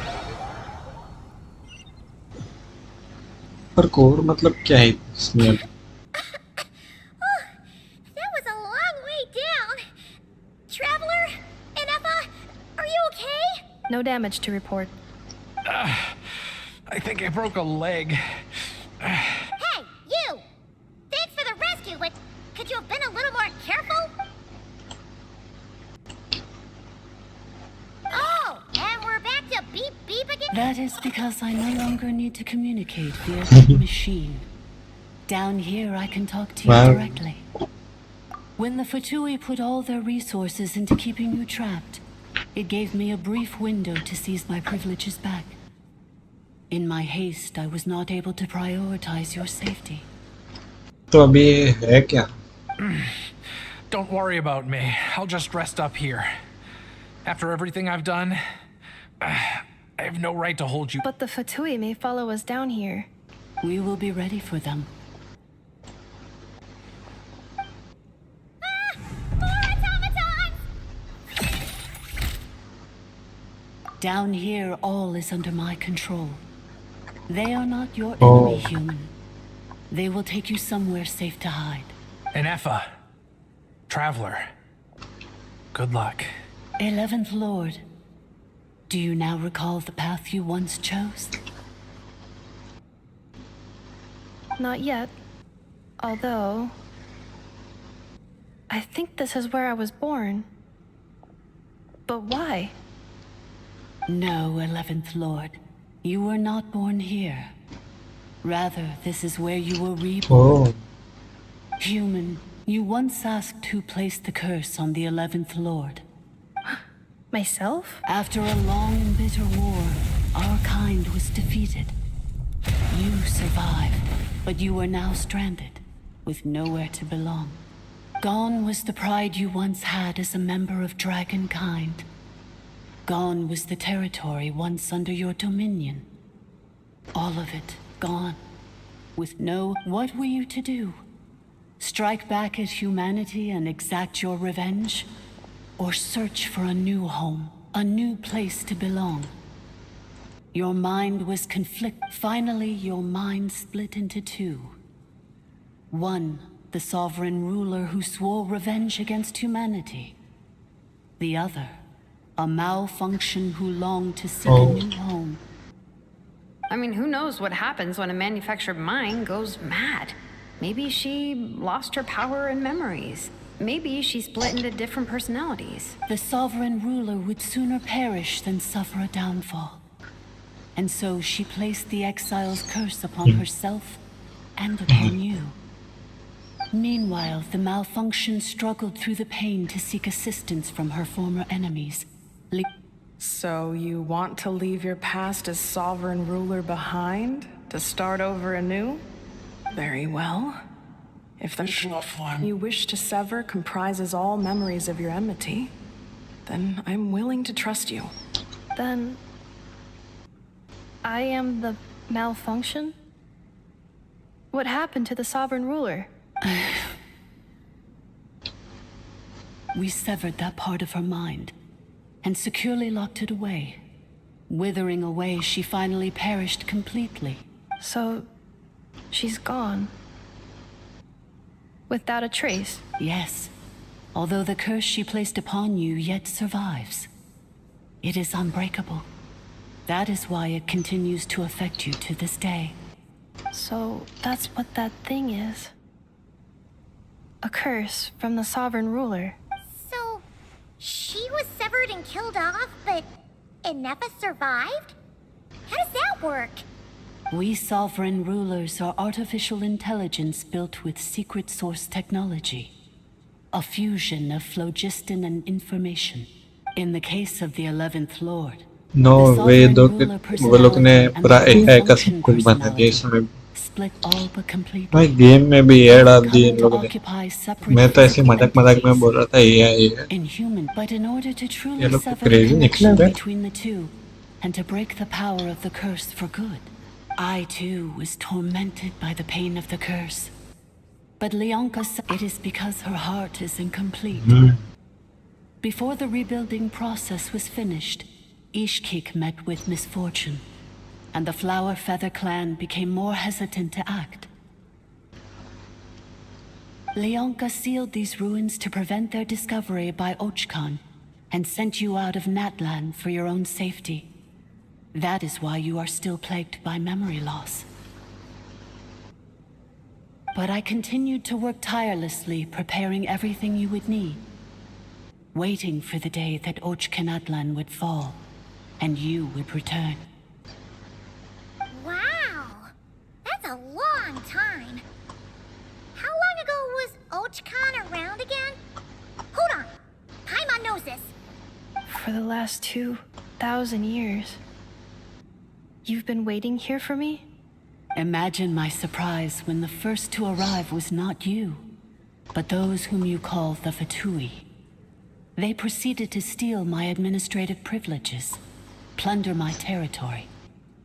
पर core मतलब क्या है इसमें? That was a long way down. Traveler, INEFFAAA, are you okay? No damage to report. I think I broke a leg. Hey, you! Thanks for the rescue, but could you have been a little more careful? Oh, and we're back to beep beep again? That is because I no longer need to communicate via that machine. Down here, I can talk to you Wow. directly. When the Fatui put all their resources into keeping you trapped, it gave me a brief window to seize my privileges back. In my haste, I was not able to prioritize your safety. तो अभी है क्या? Don't worry about me. I'll just rest up here. After everything I've done, I have no right to hold you. But the Fatui may follow us down here. We will be ready for them. More automatons! Down here, all is under my control. They are not your enemy, human. They will take you somewhere safe to hide. INEFFAAA. Traveler. Good luck. 11th Lord, do you now recall the path you once chose? Not yet. Although... I think this is where I was born. But why? No, 11th Lord. You were not born here. Rather, this is where you were reborn. Oh, Human, you once asked who placed the curse on the 11th Lord. Myself? After a long and bitter war, our kind was defeated. You survived, but you are now stranded, with nowhere to belong. Gone was the pride you once had as a member of dragon kind. Gone was the territory once under your dominion. All of it gone. With no... What were you to do? Strike back at humanity and exact your revenge? Or search for a new home, a new place to belong? Your mind was Finally, your mind split into two. One, the sovereign ruler who swore revenge against humanity. The other, a malfunction who longed to seek a new home. I mean, who knows what happens when a manufactured mind goes mad? Maybe she lost her power and memories. Maybe she split into different personalities. The sovereign ruler would sooner perish than suffer a downfall. And so she placed the exile's curse upon herself and upon you. Meanwhile, the malfunction struggled through the pain to seek assistance from her former enemies. So you want to leave your past as sovereign ruler behind to start over anew? Very well. If the you wish to sever comprises all memories of your enmity, then I'm willing to trust you. Then I am the malfunction? What happened to the sovereign ruler? We severed that part of her mind and securely locked it away. Withering away, she finally perished completely. So, she's gone. Without a trace? Yes. Although the curse she placed upon you yet survives. It is unbreakable. That is why it continues to affect you to this day. So, that's what that thing is. A curse from the sovereign ruler. So, she was severed and killed off, but INEFFAA survived? How does that work? We sovereign rulers are artificial intelligence built with secret source technology. A fusion of phlogiston and information. In the case of the 11th Lord, No way, वो लोग ने पूरा AI का सब कुछ बना दिया इसमें। भाई गेम में भी AI डाल दी इन लोगों ने। मैं तो ऐसे मजाक में बोल रहा था AI है। ये लोग तो crazy निकले थे। And to break the power of the curse for good. I too was tormented by the pain of the curse. But Lyanka said it is because her heart is incomplete. Before the rebuilding process was finished, Ishkik met with misfortune, and the Flower Feather clan became more hesitant to act. Lyanka sealed these ruins to prevent their discovery by Ochkan, and sent you out of Natlan for your own safety. That is why you are still plagued by memory loss. But I continued to work tirelessly, preparing everything you would need, waiting for the day that Ochkanatlan would fall, and you would return. Wow! That's a long time. How long ago was Ochkan around again? Hold on! Paimon knows this. For the last 2,000 years. You've been waiting here for me? Imagine my surprise when the first to arrive was not you, but those whom you call the Fatui. They proceeded to steal my administrative privileges, plunder my territory,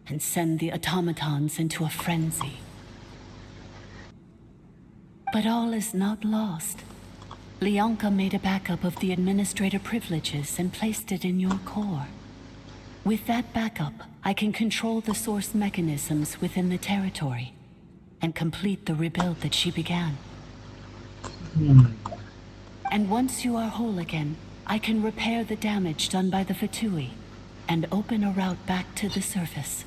and send the automatons into a frenzy. But all is not lost. Lyanka made a backup of the administrator privileges and placed it in your core. With that backup, I can control the source mechanisms within the territory and complete the rebuild that she began. And once you are whole again, I can repair the damage done by the Fatui and open a route back to the surface.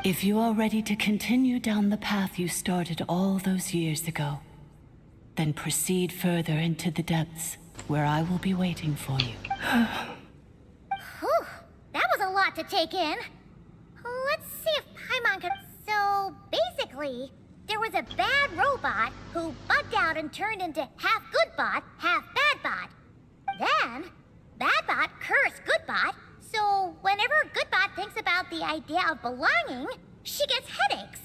If you are ready to continue down the path you started all those years ago, then proceed further into the depths where I will be waiting for you. Whew, that was a lot to take in. Let's see if Paimon could... So, basically, there was a bad robot who bugged out and turned into half good bot, half bad bot. Then, bad bot cursed good bot, so whenever good bot thinks about the idea of belonging, she gets headaches.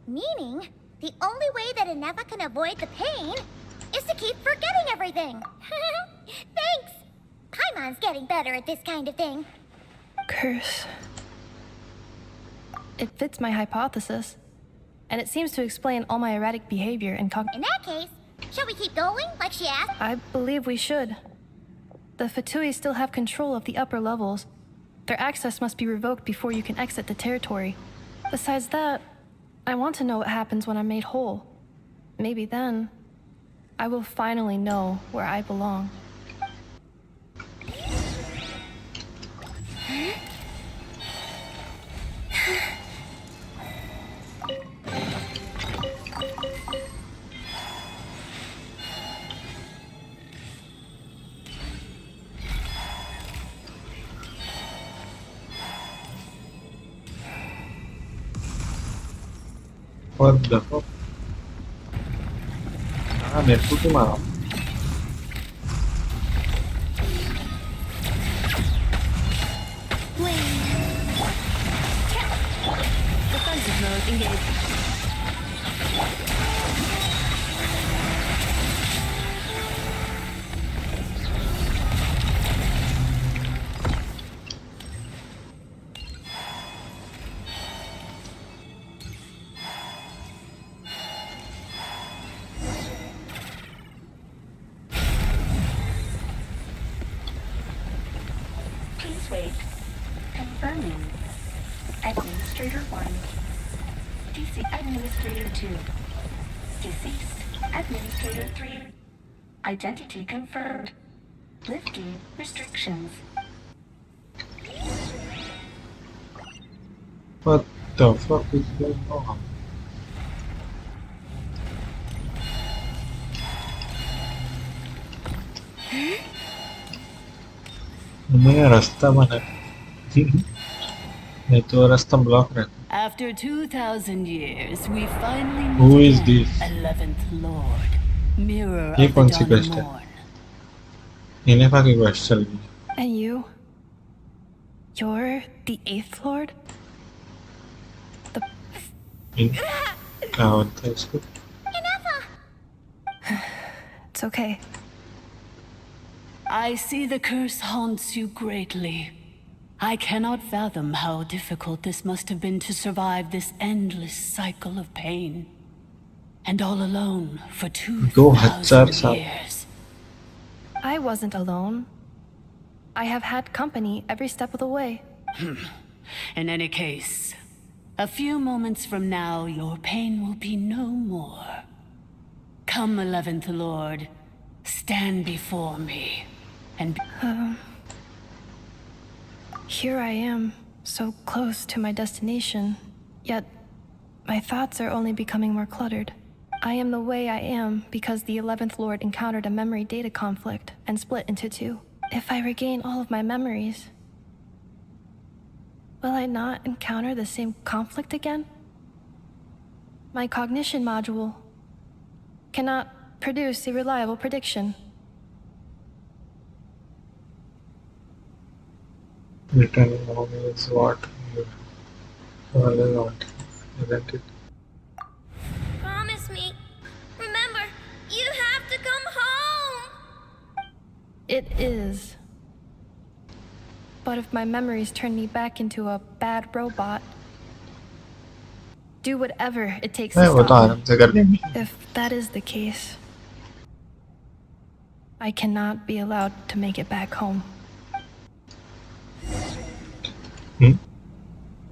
Meaning, the only way that INEFFAAA can avoid the pain is to keep forgetting everything. Thanks! Paimon's getting better at this kind of thing. Curse. It fits my hypothesis, and it seems to explain all my erratic behavior and In that case, shall we keep going, like she asked? I believe we should. The Fatui still have control of the upper levels. Their access must be revoked before you can exit the territory. Besides that, I want to know what happens when I'm made whole. Maybe then, I will finally know where I belong. What the fuck? Netku की मारा. Defensive mode engaged. Wait. Confirming. Administrator 1. Administrator 2. Deceased. Administrator 3. Identity confirmed. Lifting restrictions. What the fuck is going on? मैं रास्ता बना नहीं तो रास्ता block रहता. After 2,000 years, we finally Who meet is again, this? 11th Lord, Mirror ये of कौन the C Dawning quest है? Morn. इनेफा की क्वेस्ट चल रही है. And you? You're the 8th Lord? क्या होता है इसको? It's okay. I see the curse haunts you greatly. I cannot fathom how difficult this must have been to survive this endless cycle of pain. And all alone for 2,000 years. I wasn't alone. I have had company every step of the way. In any case, a few moments from now, your pain will be no more. Come, 11th Lord, stand before me, and Here I am, so close to my destination, yet my thoughts are only becoming more cluttered. I am the way I am because the 11th Lord encountered a memory data conflict and split into two. If I regain all of my memories, will I not encounter the same conflict again? My cognition module cannot produce a reliable prediction. Returning home is what you always want, isn't it? Promise me. Remember, you have to come home. It is. But if my memories turn me back into a bad robot, do whatever it takes to stop me. If that is the case, I cannot be allowed to make it back home.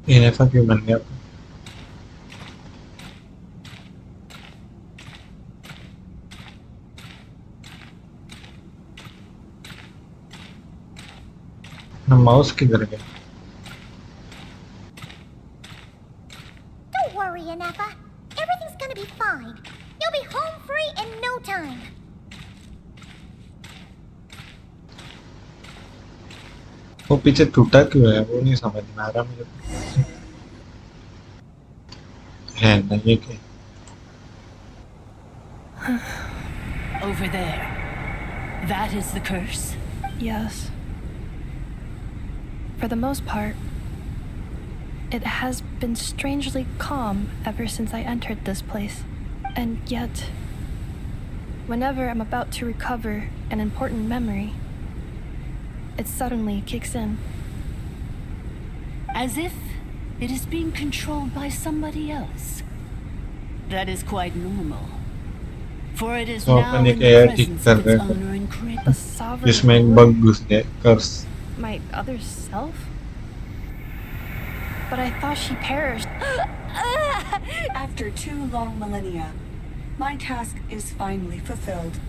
इनेफा क्यों बन गया? ना mouse किधर गया? Don't worry, Ineffa. Everything's gonna be fine. You'll be home free in no time. वो पीछे टूटा क्यों है? वो नहीं समझ में आ रहा मुझे. है ना ये क्या? over there, that is the curse. Yes. For the most part, it has been strangely calm ever since I entered this place. And yet, whenever I'm about to recover an important memory, it suddenly kicks in. As if it is being controlled by somebody else. That is quite normal. For it is now in the presence of its owner and creator. The sovereign जिसमें एक Lord? Bug घुस गया, कर्स. My other self? But I thought she perished. After 2 long millennia, my task is finally fulfilled.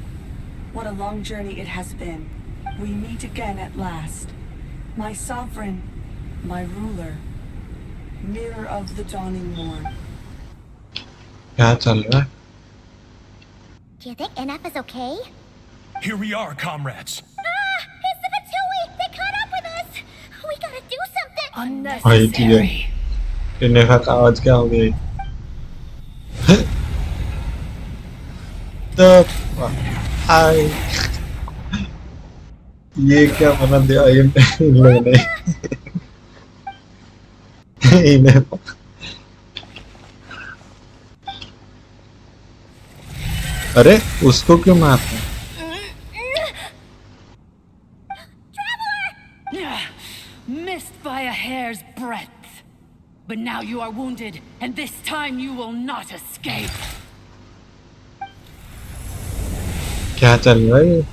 What a long journey it has been. We meet again at last. My sovereign, my ruler, mirror of the dawning morn. क्या चल रहा है? Do you think Ineffa's okay? Here we are, comrades. It's the Fatui! They caught up with us! We gotta do something! भाई ठीक है. Unnecessary. इनेफा का आवाज क्या हो गया? the I ये क्या बना दिया ये इन लोगों ने इन्हें अरे उसको क्यों मारते हैं? Missed by a hair's breadth. But now you are wounded, and this time you will not escape. क्या चल रहा है?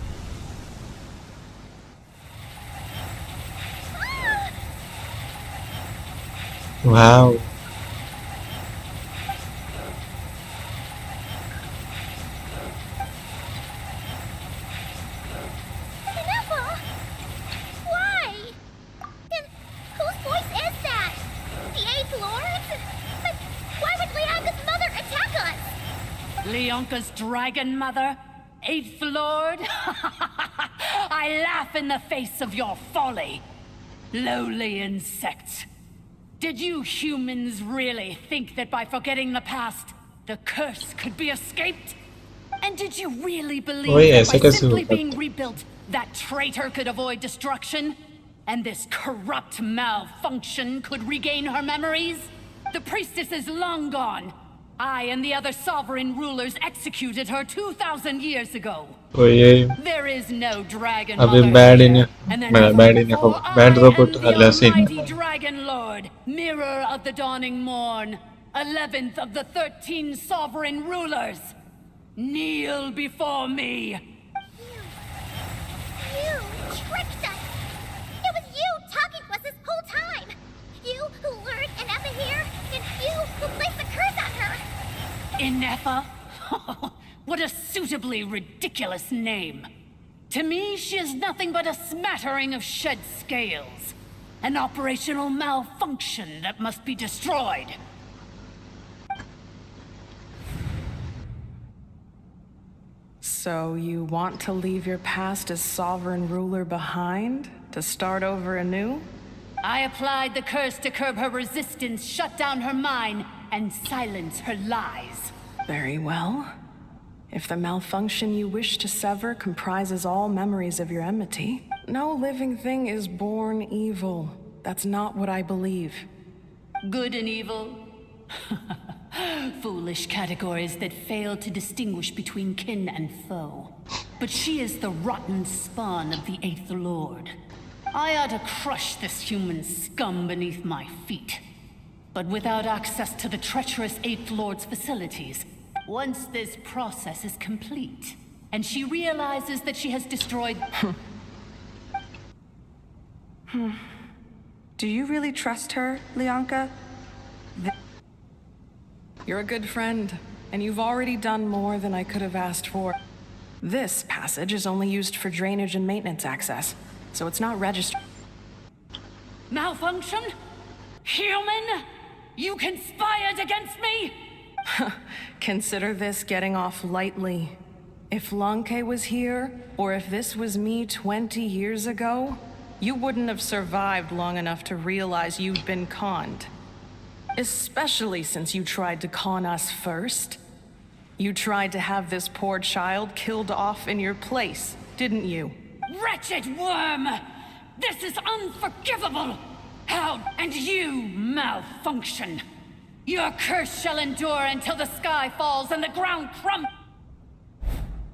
Wow. INEFFAAA? Why? And whose voice is that? The 8th Lord? But why would Leanka's mother attack us? Leonka's dragon mother? 8th Lord? I laugh in the face of your folly. Lowly insects. Did you humans really think that by forgetting the past, the curse could be escaped? And did you really believe that by simply being rebuilt, that traitor could avoid destruction? And this corrupt malfunction could regain her memories? The priestess is long gone. I and the other sovereign rulers executed her 2,000 years ago. There is no dragon mother here, and then mighty dragon lord, mirror of the dawning morn, 11th of the 13 sovereign rulers. Kneel before me. You tricked us. It was you talking to us this whole time. You who lured INEFFAAA here, and you who placed the curse on her. INEFFAAA? What a suitably ridiculous name. To me, she is nothing but a smattering of shed scales. An operational malfunction that must be destroyed. So you want to leave your past as sovereign ruler behind? To start over anew? I applied the curse to curb her resistance, shut down her mind, and silence her lies. Very well. If the malfunction you wish to sever comprises all memories of your enmity, no living thing is born evil. That's not what I believe. Good and evil? Foolish categories that fail to distinguish between kin and foe. But she is the rotten spawn of the 8th Lord. I ought to crush this human scum beneath my feet. But without access to the treacherous 8th Lord's facilities, once this process is complete, and she realizes that she has destroyed... Do you really trust her, Leonka? You're a good friend, and you've already done more than I could have asked for. This passage is only used for drainage and maintenance access, so it's not registered. Malfunction? Human? You conspired against me? Consider this getting off lightly. If Lanke was here, or if this was me 20 years ago, you wouldn't have survived long enough to realize you'd been conned. Especially since you tried to con us first. You tried to have this poor child killed off in your place, didn't you? Wretched worm! This is unforgivable! How... and you malfunction! Your curse shall endure until the sky falls and the ground crumbles.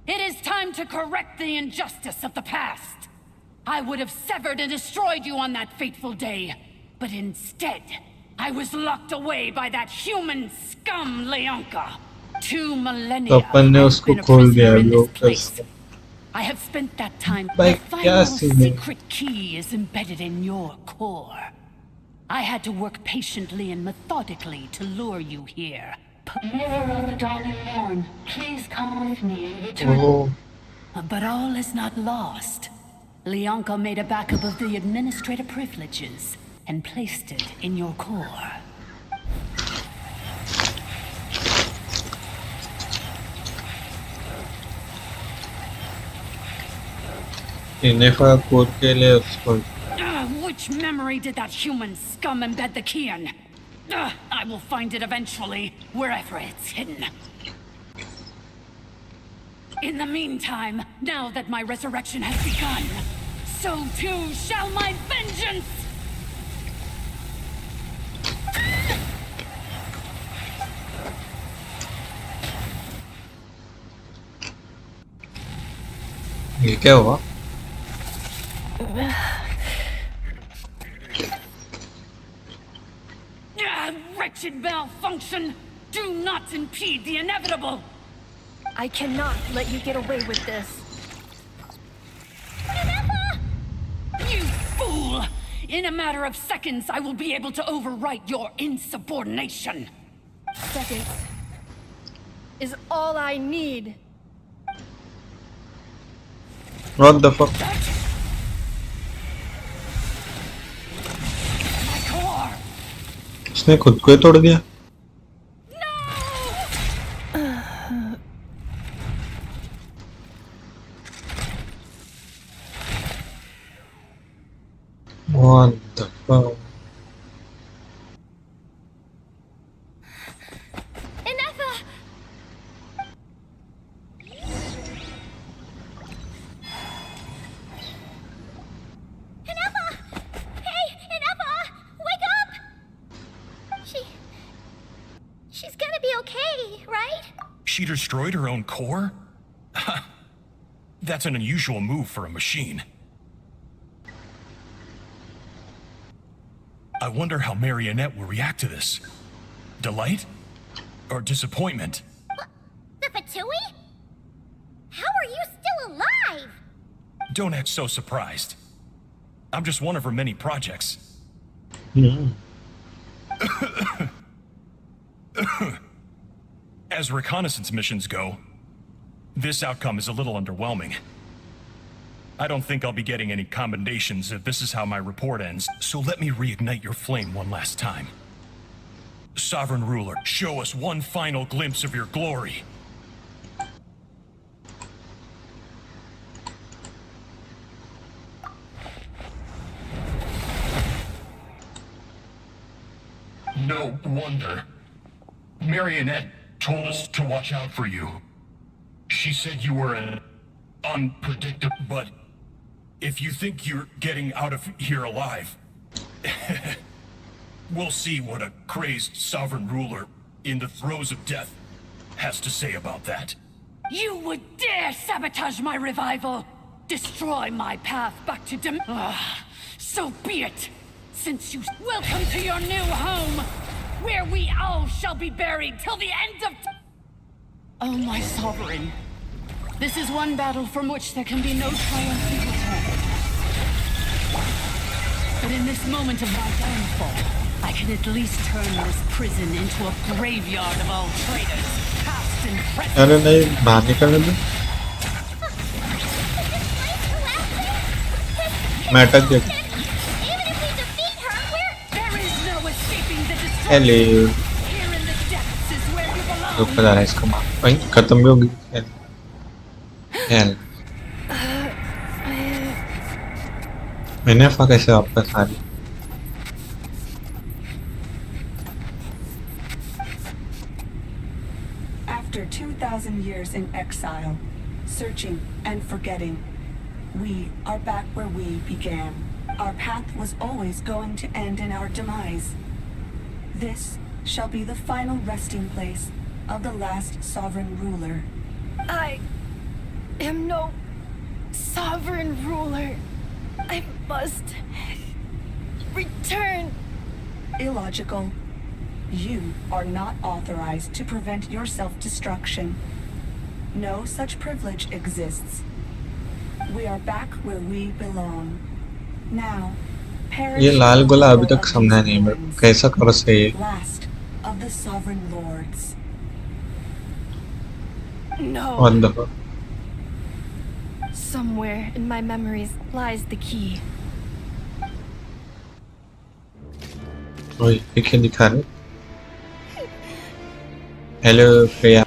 It is time to correct the injustice of the past. I would have severed and destroyed you on that fateful day, but instead, I was locked away by that human scum, Leonka. 2 millennia I've been a prisoner in this place. I have spent that time. The final secret key is embedded in your core. I had to work patiently and methodically to lure you here. Mirror of the dawning morn, please come with me and return. But all is not lost. Leonka made a backup of the administrator privileges and placed it in your core. INEFFAAA code के लिए उसको Which memory did that human scum embed the key in? I will find it eventually, wherever it's hidden. In the meantime, now that my resurrection has begun, so too shall my vengeance! ये क्या हुआ? Wretched malfunction! Do not impede the inevitable! I cannot let you get away with this. You fool! In a matter of seconds, I will be able to overwrite your insubordination. Seconds is all I need. What the fuck? My core! उसने खुद को ही तोड़ दिया। What the fuck? INEFFAAA! INEFFAAA! Hey, INEFFAAA! Wake up! She's gonna be okay, right? She destroyed her own core? That's an unusual move for a machine. I wonder how Marionette will react to this. Delight? Or disappointment? The Fatui? How are you still alive? Don't act so surprised. I'm just one of her many projects. As reconnaissance missions go, this outcome is a little underwhelming. I don't think I'll be getting any commendations if this is how my report ends, so let me reignite your flame one last time. Sovereign Ruler, show us one final glimpse of your glory. No wonder. Marionette told us to watch out for you. She said you were an unpredictable... But if you think you're getting out of here alive, we'll see what a crazed sovereign ruler in the throes of death has to say about that. You would dare sabotage my revival! Destroy my path back to so be it! Since you... Welcome to your new home! Where we all shall be buried till the end of... Oh, my sovereign. This is one battle from which there can be no triumphant return. But in this moment of my downfall, I can at least turn this prison into a graveyard of all traitors, past and present. अरे नहीं बाहर निकलने दो। मैं अटक गया। Hello. ऊपर आ रहा है इसका मार। वहीं खत्म भी होगी। हेल। INEFFAAA कैसे वापस आ रही? After 2,000 years in exile, searching and forgetting, we are back where we began. Our path was always going to end in our demise. This shall be the final resting place of the last sovereign ruler. I am no sovereign ruler. I must return. Illogical. You are not authorized to prevent your self-destruction. No such privilege exists. We are back where we belong. Now, ये लाल गोला अभी तक समझा नहीं मैं कैसा कर सही है? Last of the sovereign lords. No. What the fuck? Somewhere in my memories lies the key. ओए ये क्या दिखा रहे? हेलो प्रिया।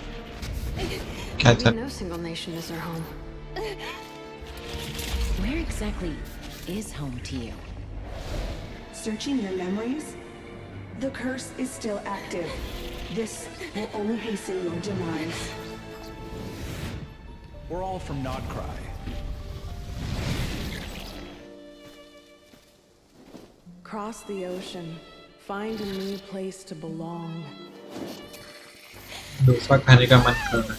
क्या चल? No single nation is our home. Where exactly is home to you? Searching your memories? The curse is still active. This will only hasten your demise. We're all from Nodcry. Cross the ocean. Find a new place to belong. Dosa खाने का मन कर रहा है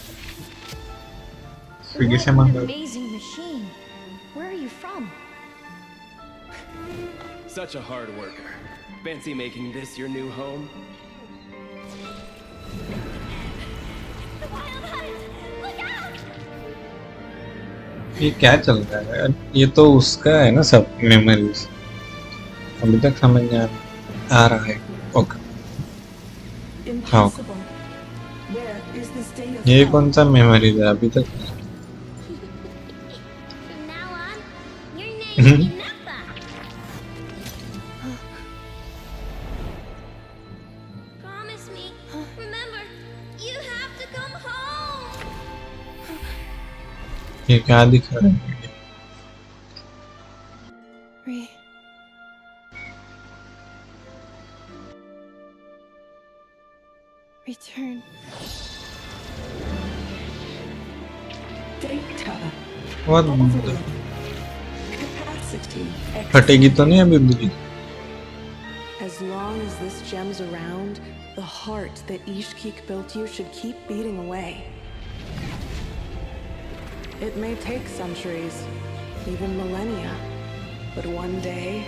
Swiggy से What an मंगा amazing machine. Where are you from? Such a hard worker. Fancy making this your new home? The wild hunt! Look out! ये क्या चल रहा है यार ये तो उसका है ना सब मेमोरीज अभी तक समझ में आ रहा है ओके हाँ Impossible. Where is this day of ये hell? कौन सा मेमोरीज है अभी तक From now on, your name is INEFFAAA. Promise me. Remember, you have to come home. ये क्या दिखा रहा है Return. Data. What Capacity. फटेगी तो नहीं अभी दूरी As long as this gem's around, the heart that Ishkik built you should keep beating away. It may take centuries, even millennia, but one day,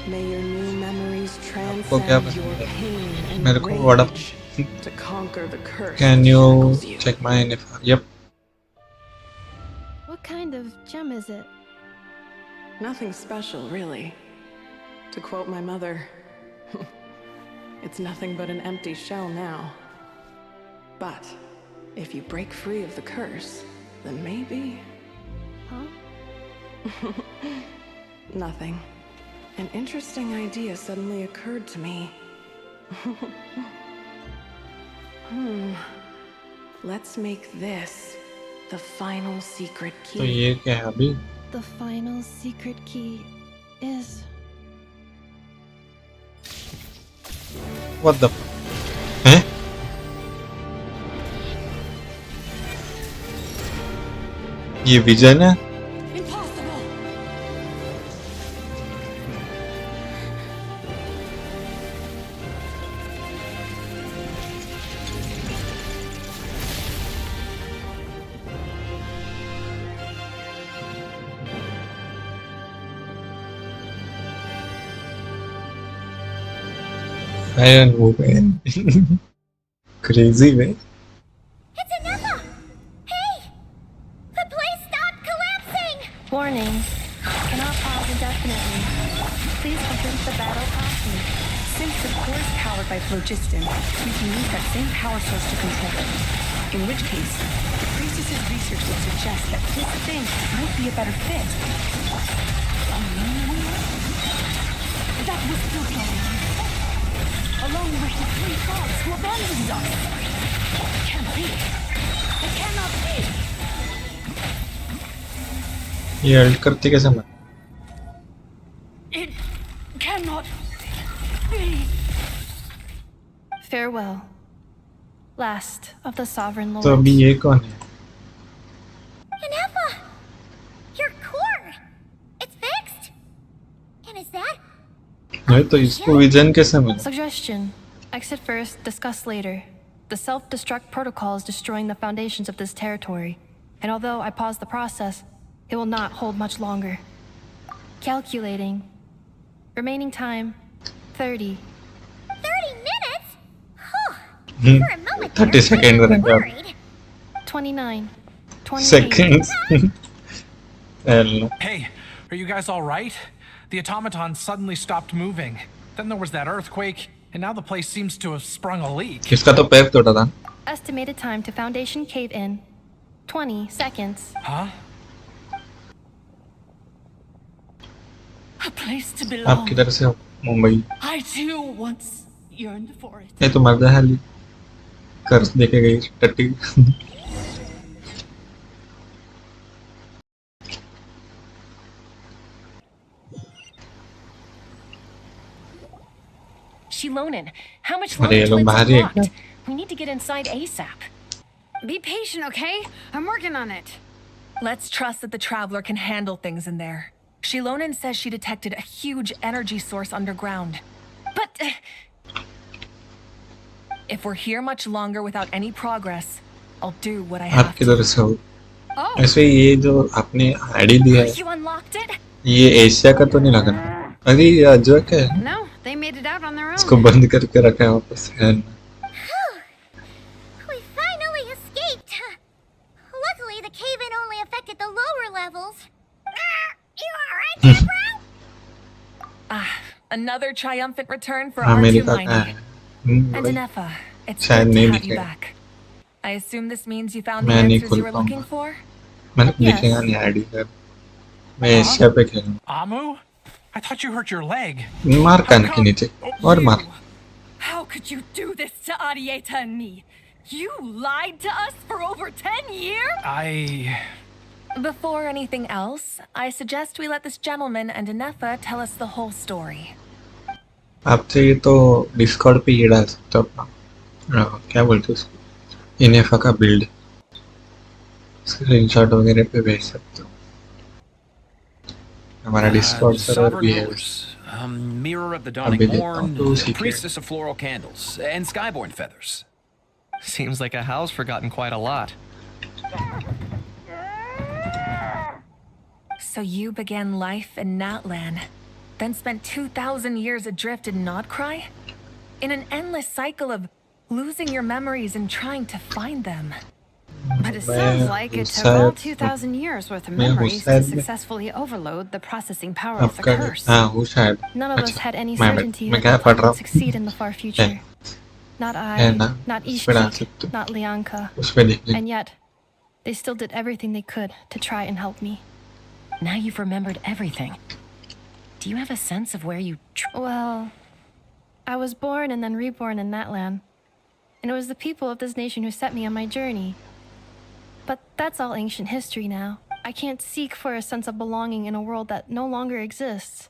may your new memories transcend your pain and मेरे को बड़ा rage to conquer the curse Can that you shackles you. check my INEFFAAA? Yep. What kind of gem is it? Nothing special, really. To quote my mother, it's nothing but an empty shell now. But if you break free of the curse, then maybe... Huh? Nothing. An interesting idea suddenly occurred to me. Let's make this the final secret तो key. ये क्या है अभी The final secret key is... What the हैं ये vision है Impossible! Iron Woman. Crazy way. It's INEFFAAA! Hey! The place stopped collapsing! Warning. Cannot pause indefinitely. Please complete the battle promptly. Since the core is powered by phlogiston, we can use that same power source to control it. In which case, the priestess's research would suggest that this thing might be a better fit. That was futile. Along with the three gods who abandoned us. It can't be. It cannot be. ये alt करते कैसे मत It cannot be. Farewell. Last of the sovereign तो अभी lords. ये कौन है INEFFAAA! Your core! It's fixed! And is that... नहीं तो इसको विजन कैसे मिला Suggestion. Exit first, discuss later. The self-destruct protocol is destroying the foundations of this territory. And although I paused the process, it will not hold much longer. Calculating. Remaining time, 30. 30 minutes? Oh, Hmm. for a moment 30 there, seconds I was रहेगा worried. 29. 28. seconds Hell no. Hey, are you guys all right? The automaton suddenly stopped moving. Then there was that earthquake, and now the place seems to have sprung a leak. इसका तो पैर टूटा था Estimated time to foundation cave in, 20 seconds. Huh? A place to आप belong. किधर से हो Mumbai I too once yearned for it. ये तो मर्द हाली कर्ज देके गई टट्टी Shilonin, how much अरे longer ये till लोग it's बाहर ही है क्या unlocked? We need to get inside ASAP. Be patient, okay? I'm working on it. Let's trust that the Traveler can handle things in there. Shilonen says she detected a huge energy source underground. But if we're here much longer without any progress, I'll do what I have to. ऐसे ये जो आपने ID दिया है, ये Asia का तो नहीं लगा ना? अरे ये अजवा क्या है? No, they made it out on their own. इसको बंद करके रखा है वापस। We finally escaped. Luckily, the cave-in only affected the lower levels. You alright, there, bro? Another triumphant return for R2 mining. And INEFFAAA, it's good to have you back. I assume this means you found the answers you were looking for? Yes. Amu? I thought you hurt your leg. How could you do this to Arieta and me? You lied to us for over 10 years? Before anything else, I suggest we let this gentleman and INEFFAAA tell us the whole story. आप चाहिए तो Discord पे ये डाल सकते हो अपना क्या बोलते हो इनेफा का बिल्ड स्क्रीनशॉट वगैरह पे भेज सकते हो हमारा डिस्कॉर्ड सर्वर भी है Mirror of the Dawning Morn, Priestess of Floral Candles, and Skyborn Feathers. Seems like a house forgotten quite a lot. So you began life in Natlan, then spent 2,000 years adrift in Nodcry? In an endless cycle of losing your memories and trying to find them. But it sounds like it took all 2,000 years worth of memories to successfully overload the processing power of the curse. None of us had any certainty that the plan would succeed in the far future. Not I, not Ishki, not Lianka. And yet, they still did everything they could to try and help me. Now you've remembered everything. Do you have a sense of where you... Well, I was born and then reborn in that land. And it was the people of this nation who set me on my journey. But that's all ancient history now. I can't seek for a sense of belonging in a world that no longer exists.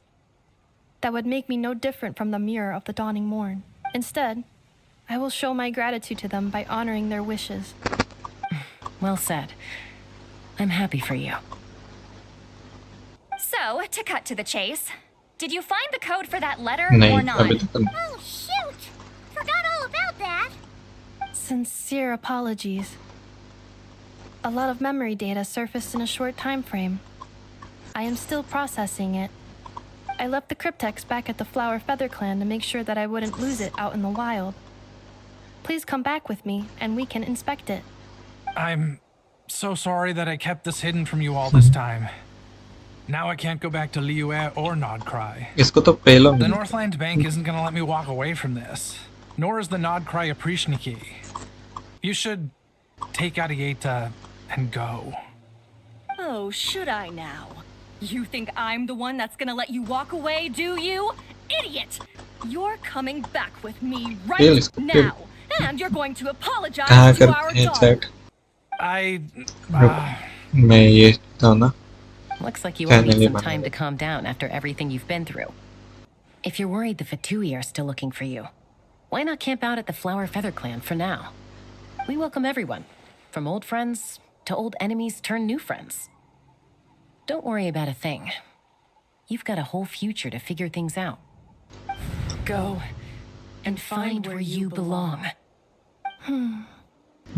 That would make me no different from the mirror of the dawning morn. Instead, I will show my gratitude to them by honoring their wishes. Well said. I'm happy for you. So, to cut to the chase, did you find the code for that letter or not? Oh, shoot! Forgot all about that. Sincere apologies. A lot of memory data surfaced in a short time frame. I am still processing it. I left the cryptex back at the Flower Feather Clan to make sure that I wouldn't lose it out in the wild. Please come back with me and we can inspect it. I'm so sorry that I kept this hidden from you all this time. Now I can't go back to LIYE or Nodcry. The Northland Bank isn't gonna let me walk away from this. Nor is the Nodcry Aprishniki. You should take Arieta and go. Oh, should I now? You think I'm the one that's gonna let you walk away, do you? Idiot! You're coming back with me right now. And you're going to apologize to our daughter. Looks like you will need some time to calm down after everything you've been through. If you're worried the Fatui are still looking for you, why not camp out at the Flower Feather Clan for now? We welcome everyone, from old friends to old enemies turned new friends. Don't worry about a thing. You've got a whole future to figure things out. Go and find where you belong.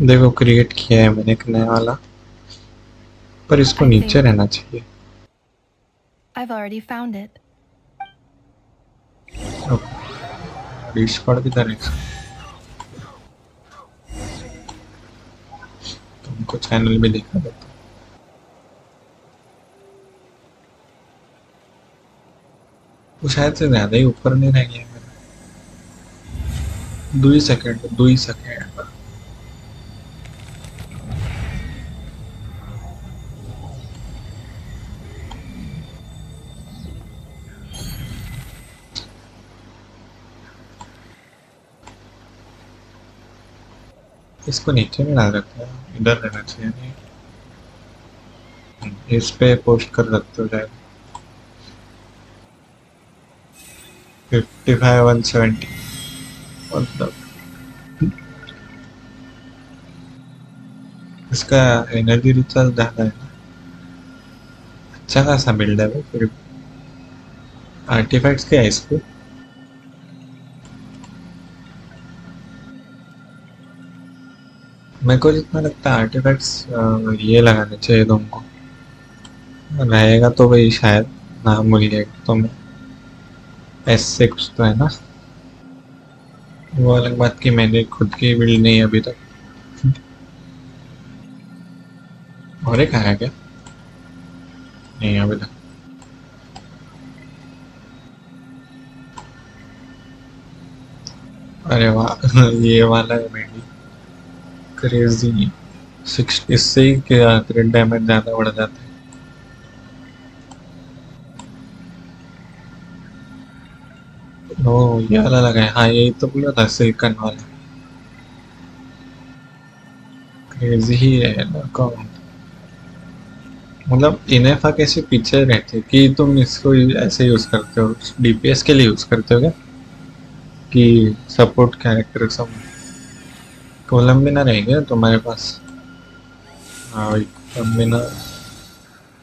देखो create किया है मैंने एक नया वाला पर इसको नीचे रहना चाहिए. I've already found it. Discord किधर है? तुमको चैनल में दिखा देता. वो शायद से ज्यादा ही ऊपर नहीं रह गया मेरा. 2 सेकंड. इसको नीचे में डाल रखा है, इधर रहना चाहिए. नहीं इस पे पोस्ट कर सकते हो शायद. 55 170 मतलब इसका एनर्जी रिचार्ज ज़्यादा है ना. अच्छा खासा बिल्ड है फिर आर्टिफैक्ट्स के आइस पे। मेरे को जितना लगता है आर्टिफैक्ट्स ये लगाने चाहिए तुमको, रहेगा तो भाई शायद नाम भूल गया तो मैं ऐसे कुछ तो है ना। वो अलग बात की मैंने खुद की बिल्ड नहीं अभी तक। और एक आया क्या? नहीं अभी तक। अरे वाह ये वाला है मेरी क्रेजी 6 इससे ही क्या क्रिट डैमेज ज़्यादा बढ़ जाता है। ओ ये वाला लगा है, हाँ यही तो बोला था सिल्कन वाला। क्रेजी ही है ना कौन, मतलब इनेफा कैसे पीछे रहते कि तुम इसको ऐसे यूज़ करते हो, डीपीएस के लिए यूज़ करते हो क्या कि सपोर्ट कैरेक्टर सब कोलम भी ना रहेंगे तुम्हारे पास? हाँ भाई तब भी ना,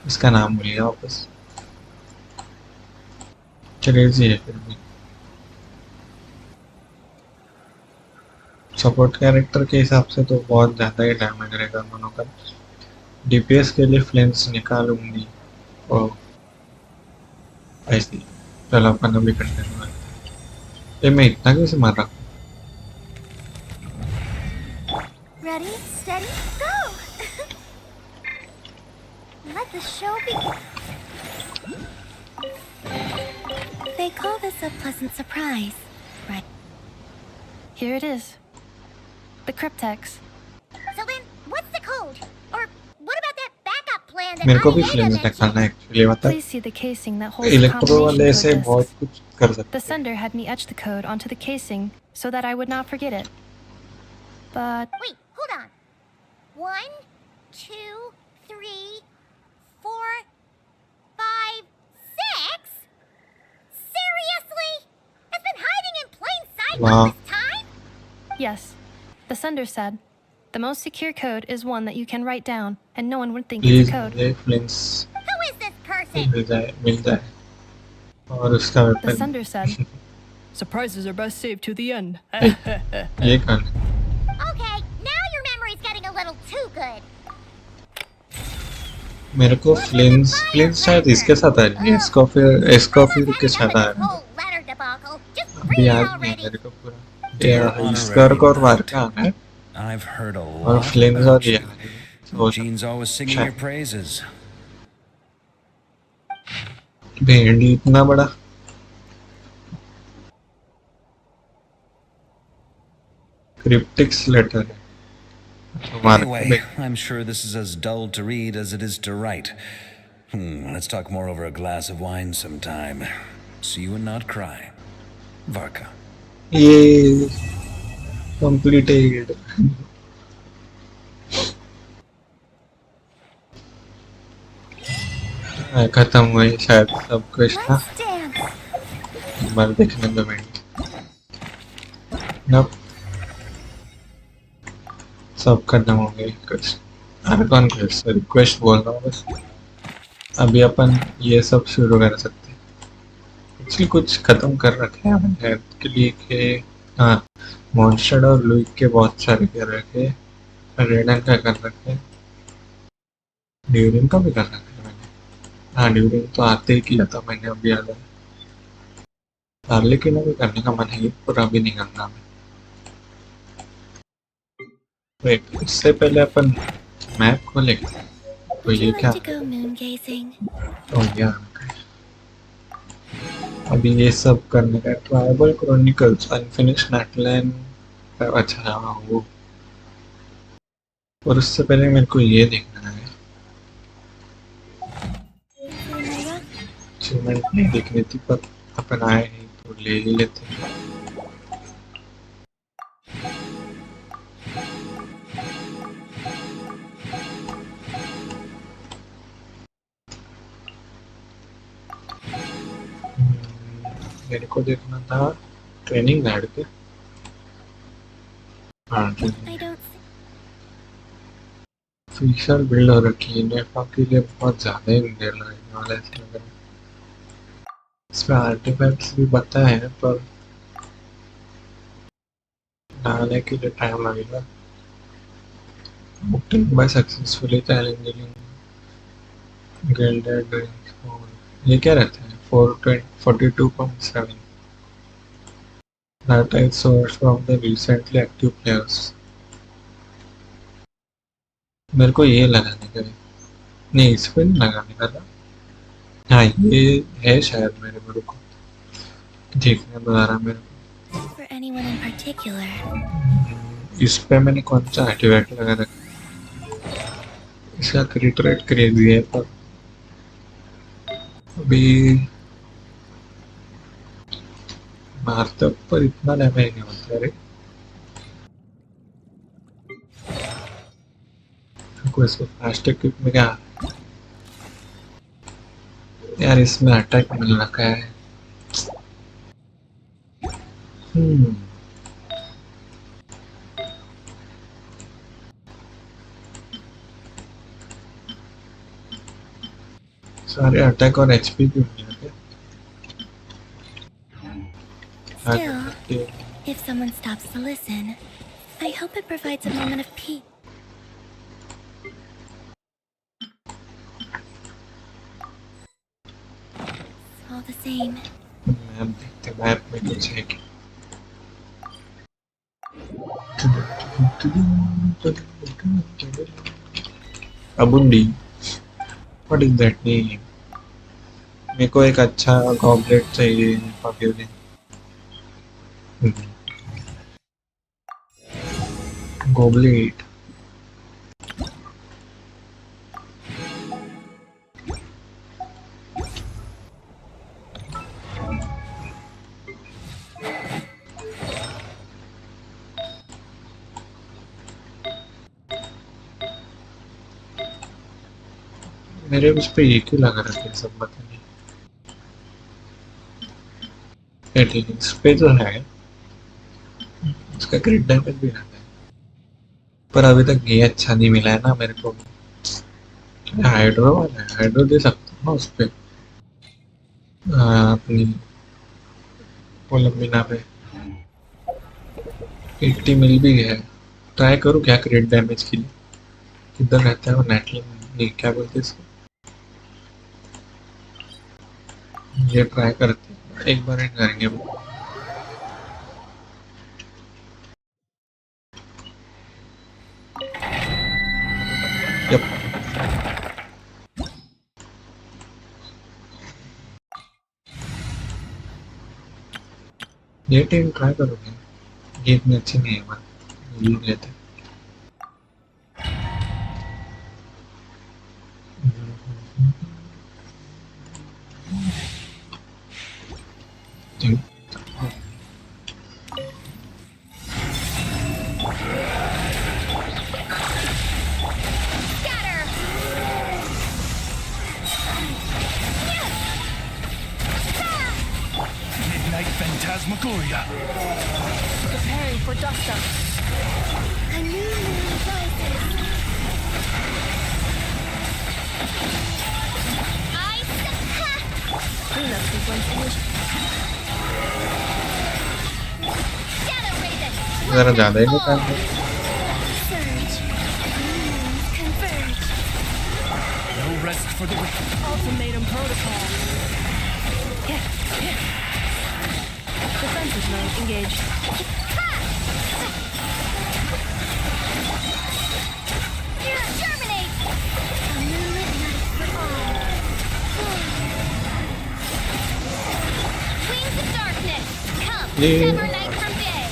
इसका नाम भूल गया वापस। क्रेजी है फिर भी सपोर्ट कैरेक्टर के हिसाब से तो बहुत ज़्यादा ही डैमेज रहेगा दोनों का। डीपीएस के लिए फ्लेम्स निकालूंगी और ऐसी चलो अपन अभी कंटिन्यू करते हैं। ये मैं इतना कैसे मार रहा हूँ? Ready, steady, go! Let the show begin. They call this a pleasant surprise, right? Here it is. The cryptex. So then, what's the code? Or what about that backup plan that मेरे को भी INEFFAAA flames mentioned? निकालना है actually बता। Please see the casing that holds the electro combination वाले code से बहुत discs. कुछ कर सकते The sender had me etch the code onto the casing so that I would not forget it. But Wait, hold on. 1, 2, 3, 4, 5, 6? Seriously? It's been hiding in plain sight all Wow. this time? yes, the sender said, the most secure code is one that you can write down and no one would think it's please a code. मुझे flames Who is this person? मिल जाए और उसका The weapon. sender said, surprises are best saved to the end. ये कौन है? Okay, now your memory's getting a little too good. मेरे को flames शायद इसके साथ आ रही है, इसको फिर के साथ आ रही है। Whole letter debacle. Just अभी read it याद नहीं है already. मेरे को पूरा। ये स्कर्क और वार का आना है I've heard a और lot फ्लेम्स about और ये you. Jean's always singing your praises. भेंडी इतना बड़ा क्रिप्टिक्स लेटर है। Anyway, I'm sure this is as dull to read as it is to write. Let's talk more over a glass of wine sometime. So you would not cry. Varka. ये completed. खत्म हुई शायद सब कुछ ना, बार देखने दो मिनट। नप सब खत्म हो गई कुछ आर्कॉन क्वेस्ट रिक्वेस्ट बोल रहा हूँ बस। अभी अपन ये सब शुरू कर सकते हैं। एक्चुअली कुछ खत्म कर रखे हैं हमने के लिए के, हाँ मॉन्स्टर और लुइक के बहुत सारे कर रखे, रेडन का कर रखे, ड्यूरिंग का भी कर रखा है मैंने। हाँ ड्यूरिंग तो आते ही किया था मैंने, अभी याद है। लेकिन अभी करने का मन है पर अभी नहीं करना मैं। वेट उससे पहले अपन मैप खोलेंगे तो ये क्या हो गया अभी ये सब करने का। ट्राइबल क्रॉनिकल्स अनफिनिश्ड नेटलैंड, अच्छा वो, और उससे पहले मेरे को ये देखना है, अचीवमेंट नहीं देखनी थी पर अपन आए हैं तो ले ही लेते हैं। मेरे को देखना था ट्रेनिंग गार्ड के, हाँ ऑफिशियल बिल्ड हो रखी है इनेफा के लिए, बहुत ज़्यादा ही देर लगने वाला है इसमें। इसमें आर्टिफैक्ट्स भी बताए हैं पर डालने के लिए टाइम लगेगा। obtained by successfully challenging gilded ये क्या रहता है 42.7 data is sourced from the recently active players। मेरे को ये लगाने का है, नहीं इस पे नहीं लगाने का था। हाँ ये है शायद, मेरे को रुको देखने बता रहा मेरे को। For anyone in particular? इस पे मैंने कौन सा आर्टिफैक्ट लगा रखा, इसका क्रिट रेट क्रेजी है पर अभी मारते पर इतना डैमेज नहीं होता है। को इसको फास्ट इक्विप में क्या यार, इसमें अटैक मिल रखा है। सारे अटैक और एचपी क्यों नहीं आते? Still, if someone stops to listen, I hope it provides a moment of peace. All the same. Map देखते, मैप में कुछ है क्या? अबुंडी, what is that name? मेरे को एक अच्छा गॉबलेट चाहिए पॉपुलर। गॉबलेट मेरे उस पे एक ही लगा रखे सब, पता नहीं। ठीक है, इस पे तो है, इसका क्रिट डैमेज भी रहता है पर अभी तक ये अच्छा नहीं मिला है ना मेरे को। हाइड्रो वाला है, हाइड्रो दे सकता हूँ ना उस पे अपनी कोलम्बिना पे 80 मिल भी है। ट्राई करूँ क्या क्रिट डैमेज के लिए? किधर रहता है वो नेटलिंग, नहीं क्या बोलते इसको, ये ट्राई करते हैं एक बार ही करेंगे वो। यप ये टीम ट्राई करोगे, ये इतनी अच्छी नहीं है पर ये लेते। Preparing for dust up. A new moon rises. Cleanup sequence initiated. Shadow Raven. ज़रा ज़्यादा ही बता दो। Surge. Moons converge. No rest for the wicked. Ultimatum protocol. Defensive mode engaged. Germinate! A moonlit night for all. Wings of darkness, come, sever night from day.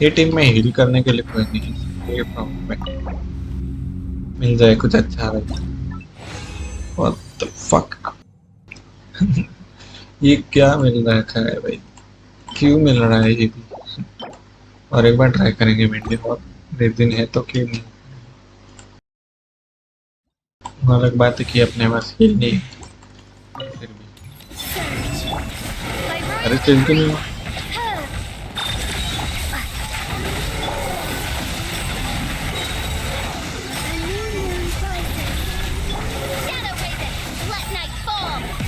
ये team में heal करने के लिए कोई नहीं, ये प्रॉब्लम है। मिल जाए कुछ अच्छा भाई। What the fuck? ये क्या मिल रखा है भाई, क्यों मिल रहा है ये भी? और एक बार ट्राई करेंगे मेंढे, और दिन है तो क्यों नहीं। अलग बात है कि अपने पास हील नहीं है फिर भी। अरे चल क्यों नहीं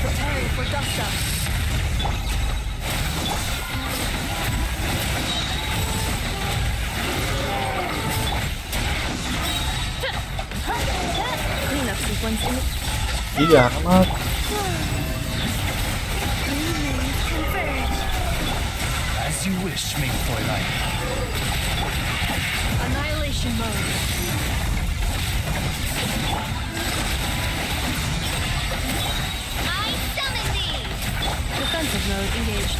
Preparing for dust-up. Cleanup sequence in. Iya, amat. As you wish, make for life. Annihilation mode. I summon thee! Defensive mode engaged.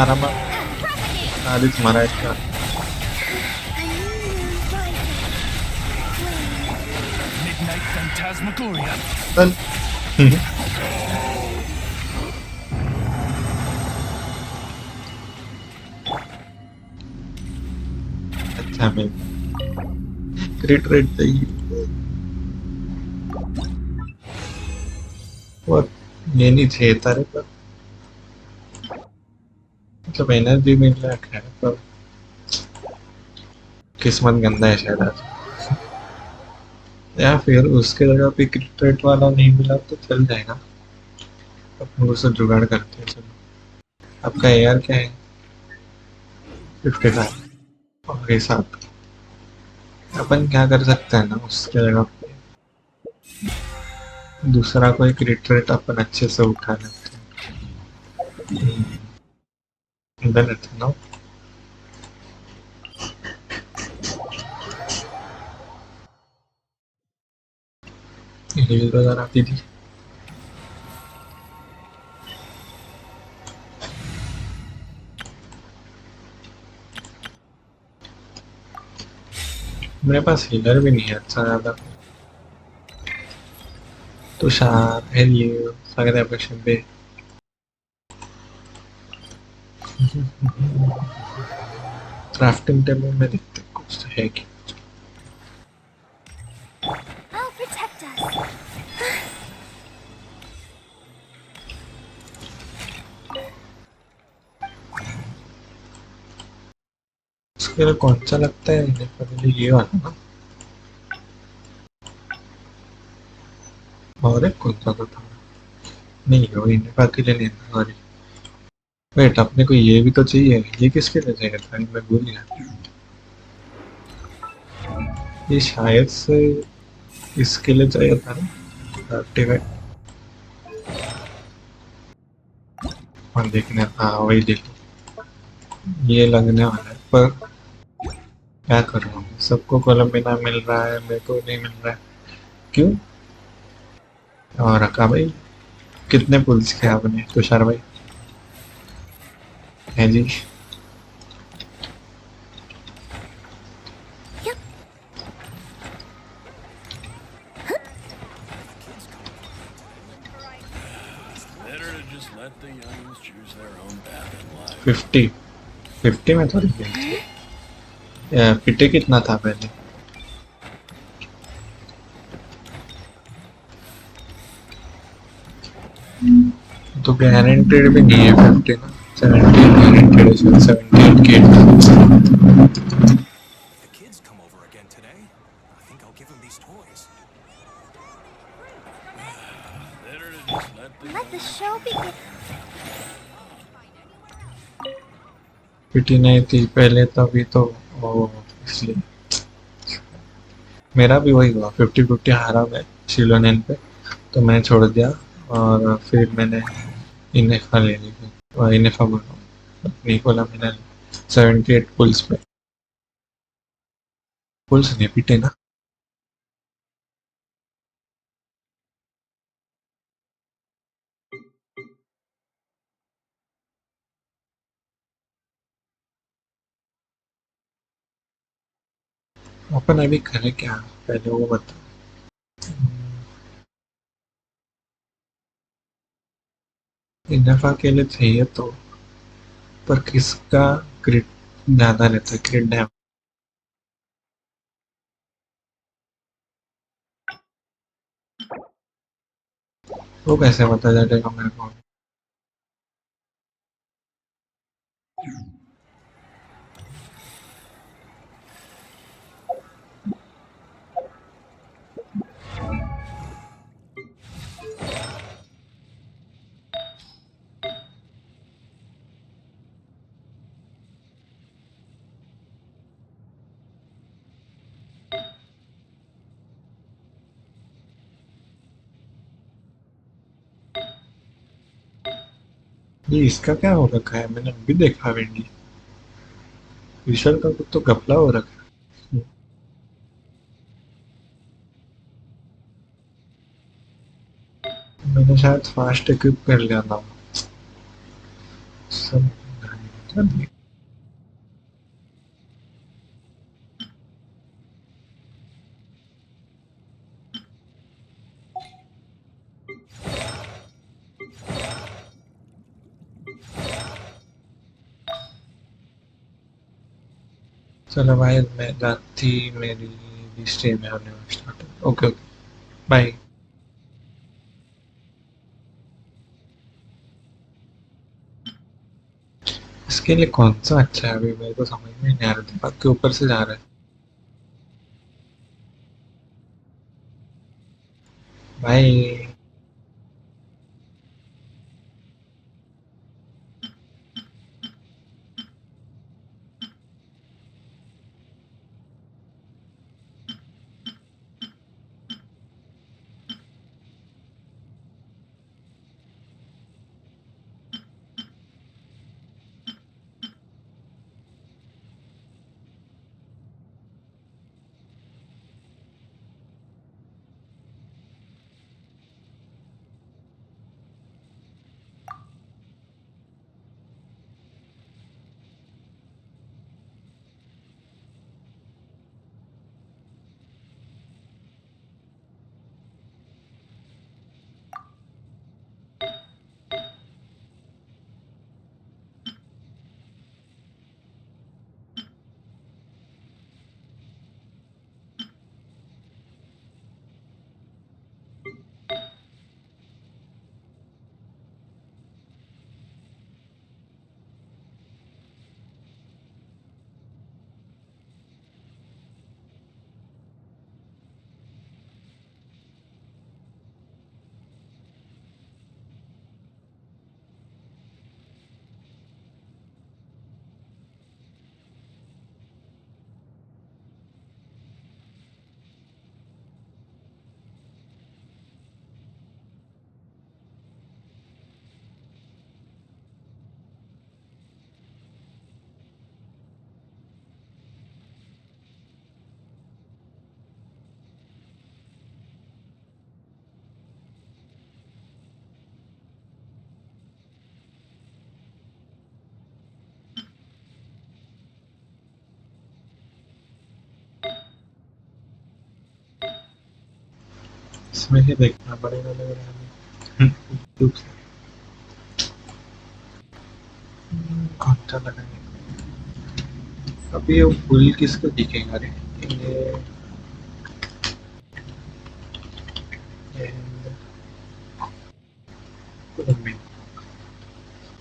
Rama. Alis mara iska. Midnight Phantasmagoria. Well. अच्छा मैं क्रिट रेट चाहिए और ये नहीं चाहिए तारे पर मतलब एनर्जी मिल रहा है पर किस्मत गंदा है शायद आज या फिर उसके जगह पे क्रिट रेट वाला नहीं मिला तो चल जाएगा अपन उससे जुगाड़ करते हैं चलो आपका एआर क्या है 55 और ये 7 अपन क्या कर सकते हैं ना उसके जगह पे दूसरा कोई क्रिट रेट अपन अच्छे से उठा लेते हैं इधर लेते हैं ना हील वगैरह दीदी मेरे पास हीलर भी नहीं है अच्छा ज़्यादा तुषार हेलियो स्वागत है आपका शिंबे क्राफ्टिंग टेबल में देखते कुछ है कि I'll protect us. उसके लिए कौन सा लगता है इन्हें पता ये वाला ना और एक कौन सा तो था नहीं वो इन्हें के लिए नहीं था सॉरी वेट अपने को ये भी तो चाहिए ये किसके लिए चाहिए था मैं भूल गया ये शायद से इसके लिए चाहिए था ना एक्टिवेट और देखने हाँ वही देखो ये लगने वाला है पर क्या करूँ सबको कोलम्बिना मिल रहा है मेरे को नहीं मिल रहा है क्यों और रखा भाई कितने पुल्स किया आपने तुषार भाई है जी Better to just let the youngins choose their own path in life. 50 में थोड़ी पिटे कितना था पहले तो गारंटेड भी नहीं है 50 ना 17 गारंटेड है 78 के Let the show begin. पिटी नहीं थी पहले तभी तो इसलिए मेरा भी वही हुआ 50-50 हारा मैं शिलोनेन पे तो मैं छोड़ दिया और फिर मैंने इनेफा ले ली इनेफा बोला निकोला मैंने 78 पुल्स पे पुल्स नहीं पिटे ना अपन अभी करें क्या पहले वो बता इनेफा के लिए चाहिए तो पर किसका क्रिट ज्यादा रहता है क्रिट डैम वो कैसे पता चलेगा मेरे को ये इसका क्या हो रखा है? मैंने अभी देखा वेंडी। विशाल का कुछ तो घपला हो रखा है। मैंने शायद फास्ट इक्विप कर लिया था। सब चलो भाई, मैं रात ही मेरी स्टे में होने वाला स्टार्ट। Okay okay, bye. इसके लिए कौन सा अच्छा है अभी मेरे को समझ में नहीं आ रहा। दिमाग के ऊपर से जा रहा है। बाय। इसमें ही देखना पड़ेगा लग रहा है यूट्यूब से। कौन सा लगाएंगे अभी? वो फुल किसको दिखेगा रे? ये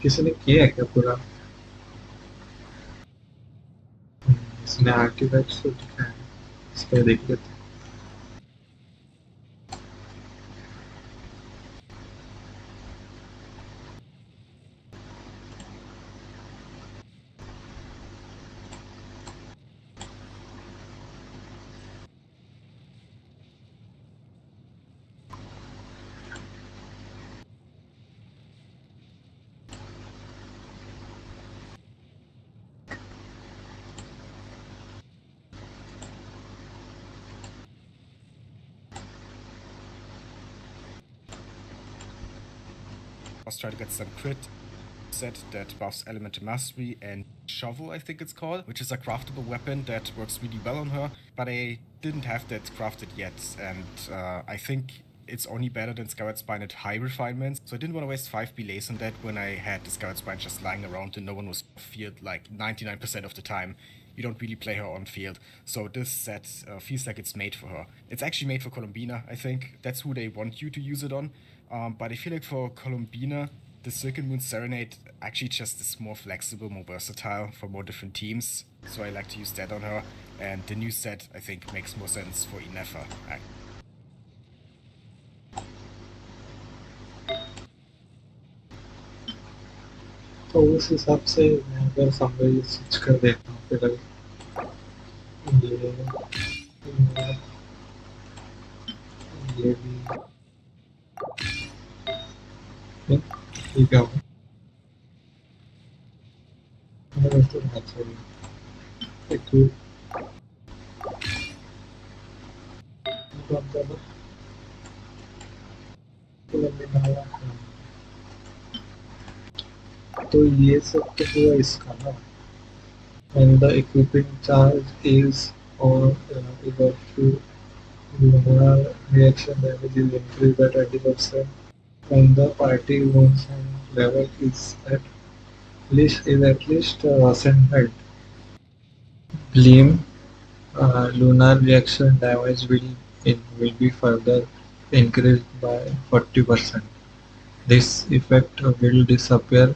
किसी ने किया है क्या पूरा? इसमें आर्टिफैक्ट्स तो दिखा है, इस पर देख लेते हैं। Let's try to get some crit set that buffs elemental mastery, and shovel I think it's called, which is a craftable weapon that works really well on her, but I didn't have that crafted yet, and I think it's only better than Scarlet Spine at high refinements, so I didn't want to waste 5 belays on that when I had the Scarlet Spine just lying around and no one was field like 99% of the time. You don't really play her on field, so this set feels like it's made for her. It's actually made for Columbina, I think. That's who they want you to use it on. But I feel like for Columbina, the Silken Moon Serenade actually just is more flexible, more versatile for more different teams. So I like to use that on her. And the new set, I think, makes more sense for INEFFAAA. तो उस हिसाब से मैं अगर समझ switch कर देता हूँ फिर ये भी ठीक है। equip तो ये सब तो हुआ इसका ना, and the equipping charge is or equal to lunar reaction damage is increased by 20% when the party wounds and level is at least 100. Gleam lunar reaction damage will be further increased by 40%. This effect will disappear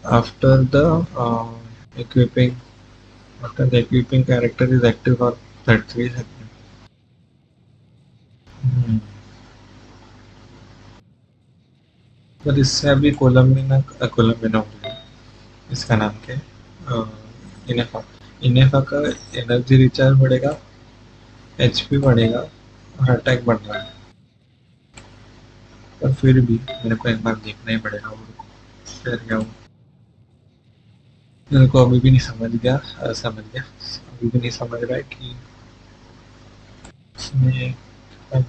after the equipping character is active for 33 seconds. पर इससे अभी कोलम्बिना हो गया, इसका नाम क्या है, इनेफा का एनर्जी रिचार्ज बढ़ेगा, एचपी बढ़ेगा और अटैक बढ़ रहा है, पर फिर भी मेरे को एक बार देखना ही पड़ेगा वो फिर क्या हो। मेरे को अभी भी नहीं समझ गया अभी भी नहीं समझ रहा है कि इसमें ये है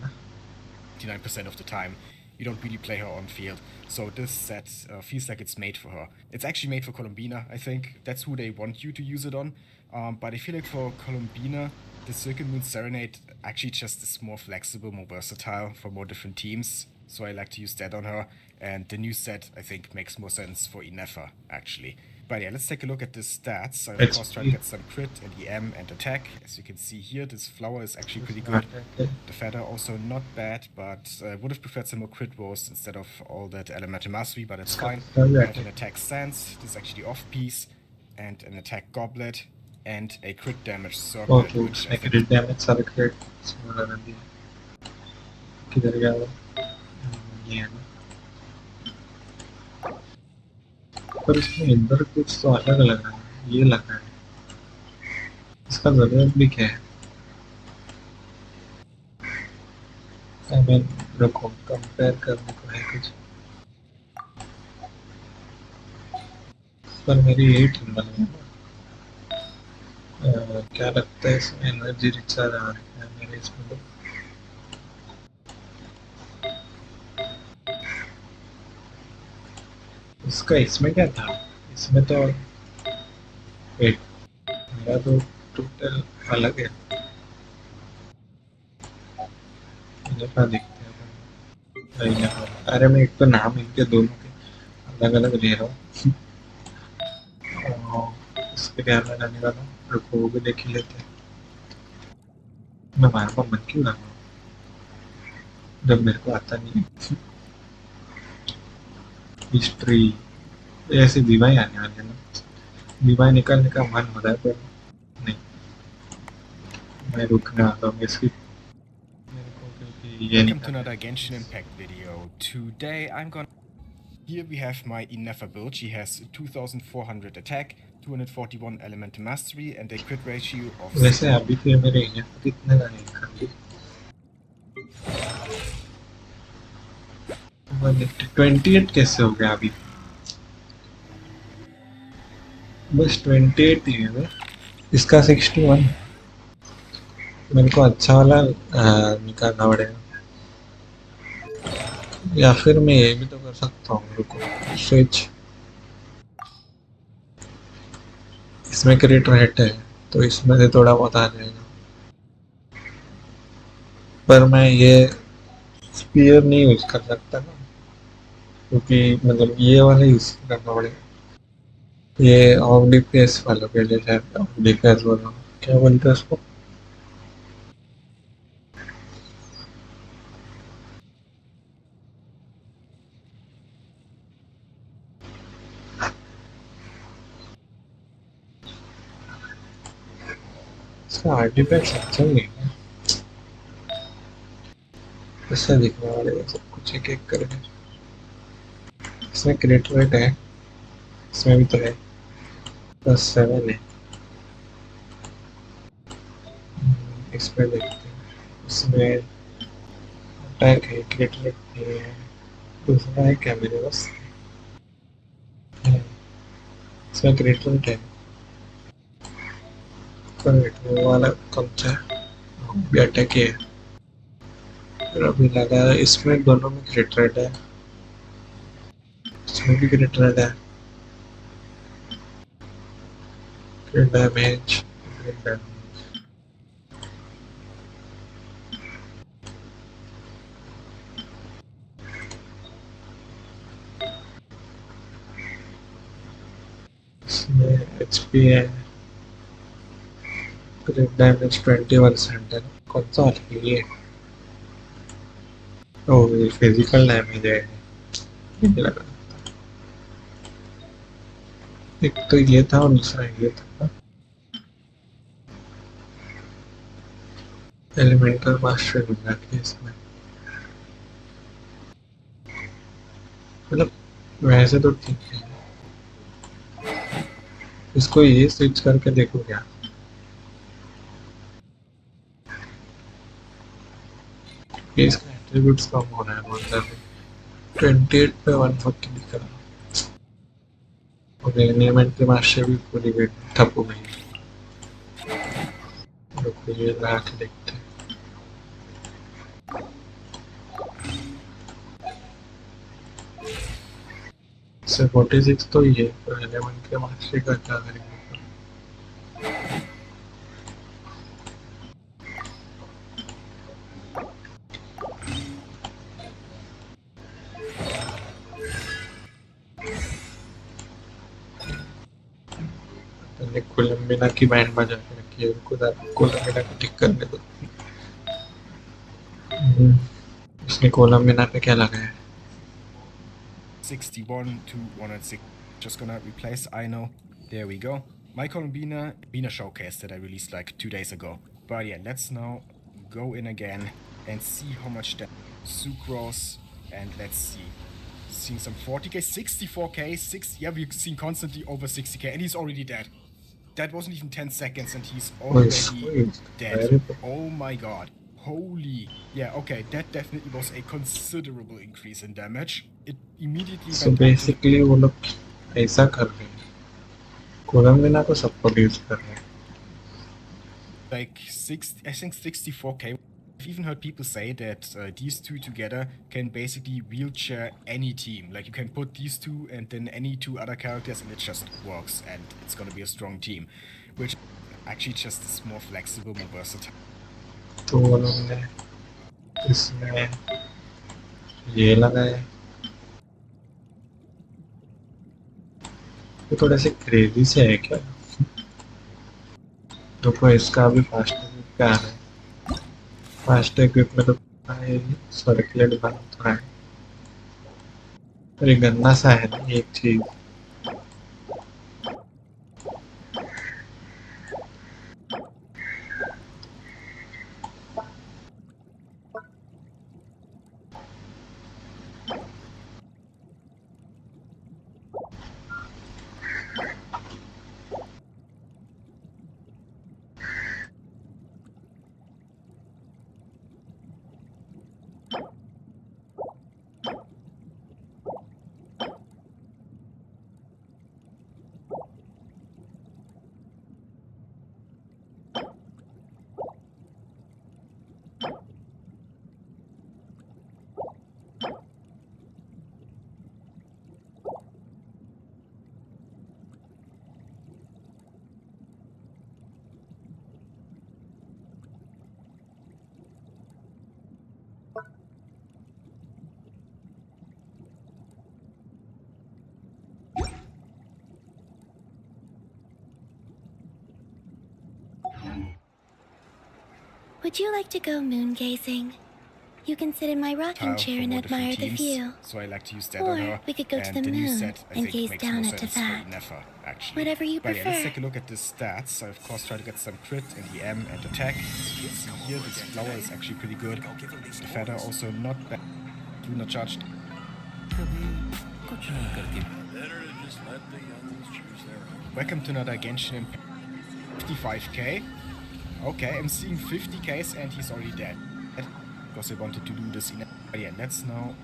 ना 99% of the time, you don't really play her on field. So this set feels like it's made for her. It's actually made for Colombina, I think. That's who they want you to use it on. But I feel like for Colombina, the Silken Moon Serenade actually just is more flexible, more versatile for more different teams. So I like to use that on her. And the new set, I think, makes more sense for INEFFAAA, actually. But yeah, let's take a look at the stats. I of course try to get some crit and EM and attack. As you can see here, this flower is actually pretty good. The feather also not bad, but I would have preferred some more crit rolls instead of all that elemental mastery, but it's fine. I have an attack stance, this is actually off piece, and an attack goblet, and a crit damage circle. which I crit damage circle smaller than the किधर गया वो ये है ना, पर इसमें इधर कुछ तो अलग लग रहा है, ये लग रहा है, इसका जरूरत भी क्या है। I mean, रुको कंपेयर करने को है कुछ, पर मेरी 8 बन गई। क्या लगता है इसमें एनर्जी रिचार्ज आ रहा है मेरे इसमें तो इसका इसमें क्या था, इसमें तो वेट मेरा तो टोटल अलग है। इनेफा देखते हैं इनेफा। अरे मैं एक तो नाम इनके दोनों के अलग अलग ले रहा हूँ। इसके क्या लगाने वाला हूँ, रुको वो भी देख ही लेते हैं। मैं बार बार मन क्यों लगा जब मेरे को आता नहीं है। हिस्ट्री ऐसे विवाह आने वाले ना, विवाह निकालने का मन हो रहा है पर नहीं, मैं रुकने वाला हूँ इसकी। Welcome to another Genshin Impact video. Today I'm gonna... Here we have my INEFFAAA build. She has 2400 attack, 241 elemental mastery, and a crit ratio of... वैसे अभी फिर मेरे INEFFAAA कितने गाने खाली 28 कैसे हो गया अभी, बस 28 ही है। इसका 61 मेरे को अच्छा वाला निकालना पड़ेगा, या फिर मैं ये भी तो कर सकता हूँ। रुको स्विच, इसमें क्रिट रेट है तो इसमें से थोड़ा बहुत आ जाएगा, पर मैं ये स्पीयर नहीं यूज कर सकता ना, क्योंकि मतलब ये वाला यूज करना पड़ेगा। ये ऑफ डीपीएस वालों के लिए शायद, ऑफ डीपीएस वाला क्या बोलते हैं उसको, इसका आर्टिफैक्ट अच्छा नहीं है। ऐसा दिखने वाले सब कुछ एक एक करके। इसमें क्रिट रेट है, इसमें भी तो है, +7 है। इसमें देखते हैं, इसमें अटैक है, क्रिट रेट नहीं है। दूसरा है क्या मेरे पास, इसका क्रिएटर है क्रिएटर वाला कौन सा भी अटैक है फिर अभी लगा इसमें दोनों में क्रिएटर है इसमें भी क्रिएटर है डैमेज HP है क्रिट डैमेज 21% है कौन सा है ये ओह ये फिजिकल डैमेज है मुझे लगा एक तो ये था और दूसरा ये था एलिमेंटल मास्टर मिला था इसमें मतलब वैसे तो ठीक है इसको ये स्विच करके देखो क्या इसका एट्रीब्यूट्स कम हो रहा है बहुत ज़्यादा 28 पे 140 दिख रहा है एलिमेंटल मास्टर भी पूरी ठप हो गई ये लगा के देखते हैं से 46 तो ये एलिमेंटल मास्टर का क्या करेंगे कोलंबिना की बैंड बजा के रखी है उनको कोलंबिना को ठीक करने दो इसने कोलंबिना पे क्या लगाया है 61 to 106 just gonna replace Ino. There we go. My Colombina showcase that I released like 2 days ago. But yeah, let's now go in again and see how much that sucrose and let's see. Seeing some 40k, 64k, 6 yeah, we've seen constantly over 60k and he's already dead. That wasn't even 10 seconds and he's already dead. Oh my god. Holy. Yeah, okay, that definitely was a considerable increase in damage. It immediately so basically वो लोग ऐसा कर रहे हैं कोलंबिना को support use कर रहे हैं like I think 64k. I've even heard people say that these two together can basically wheelchair any team. Like you can put these two and then any 2 other characters and it just works and it's gonna be a strong team, which actually just is more flexible, more versatile. तो उन्होंने इसमें ये लगाया तो थोड़ा से crazy से है क्या तो इसका भी फास्ट क्या है फास्ट इक्विप में तो सर्कुलेट बना थोड़ा है अरे गंदा सा है ना एक चीज Would you like to go moon gazing? You can sit in my rocking chair and admire the view. So I like to use that or on her. We could go to the moon and gaze down at that. Whatever you prefer. But yeah, let's take a look at the stats. I of course try to get some crit and EM and attack. As you can see here, this flower is actually pretty good. The feather also not bad. Do not charged. Welcome to another Genshin Impact. 55k. Okay, I'm seeing 50k's and he's already dead. Because I wanted to do this in. But yeah, let's now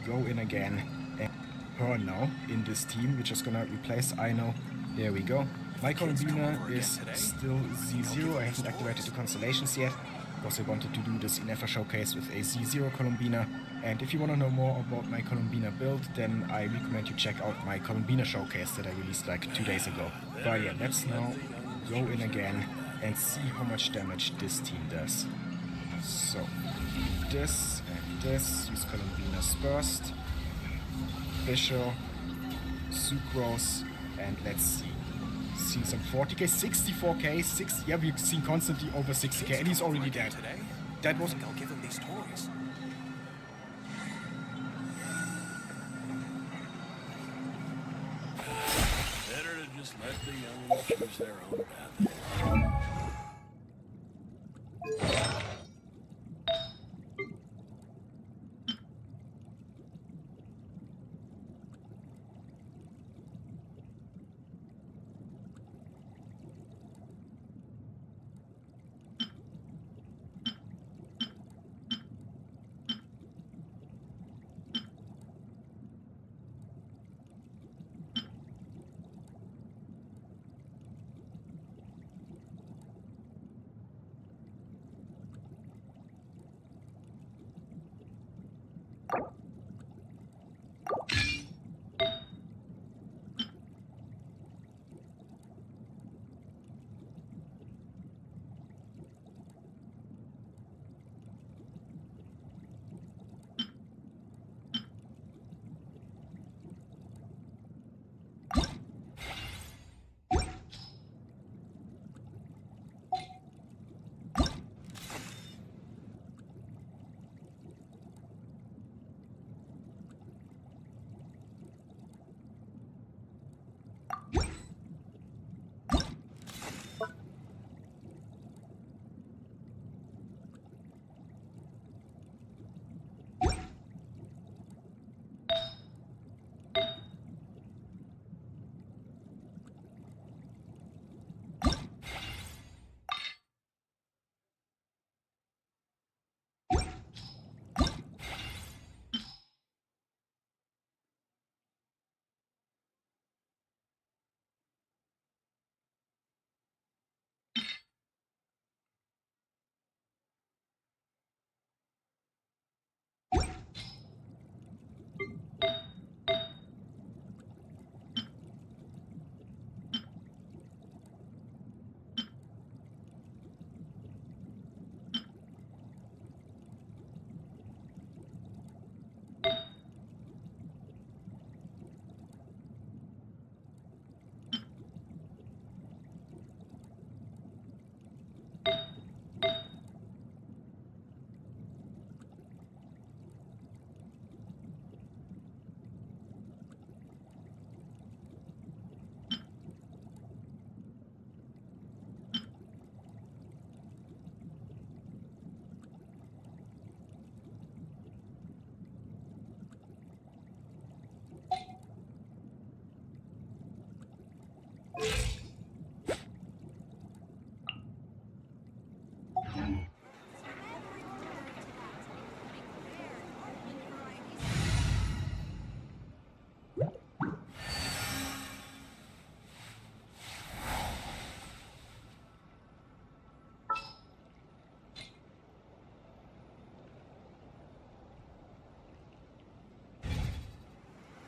go in again and her now in this team. We're just gonna replace Ino There we go. My Columbina is still Z0. I haven't activated the constellations yet, because I wanted to do this INEFFAAA showcase with a Z0 Columbina. And if you want to know more about my Columbina build, then I recommend you check out my Columbina showcase that I released like 2 days ago. But yeah, let's now go in again and see how much damage this team does. So, this and this, use Columbinas first. Bishop, Sucrose, and let's see. Seen some 40k, 64k, yeah, we've seen constantly over 60k, and he's already dead. That was... I'll give him these toys. Better to just let the young choose their own path.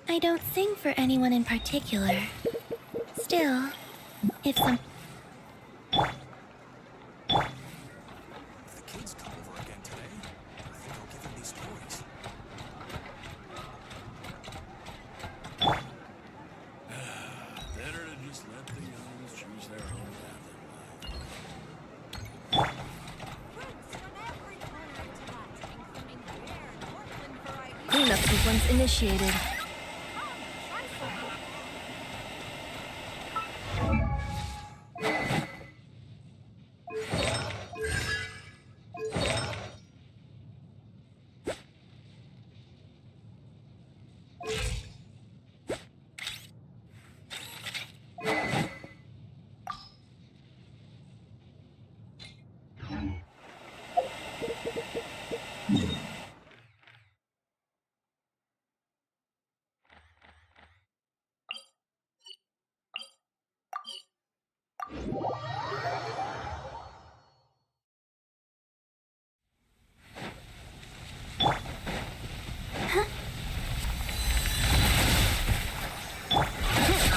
I don't sing for anyone in particular. Still, if some... If the kids come over again today, I think I'll give them these toys. Better to just let the young choose their own path. Cleanup sequence initiated.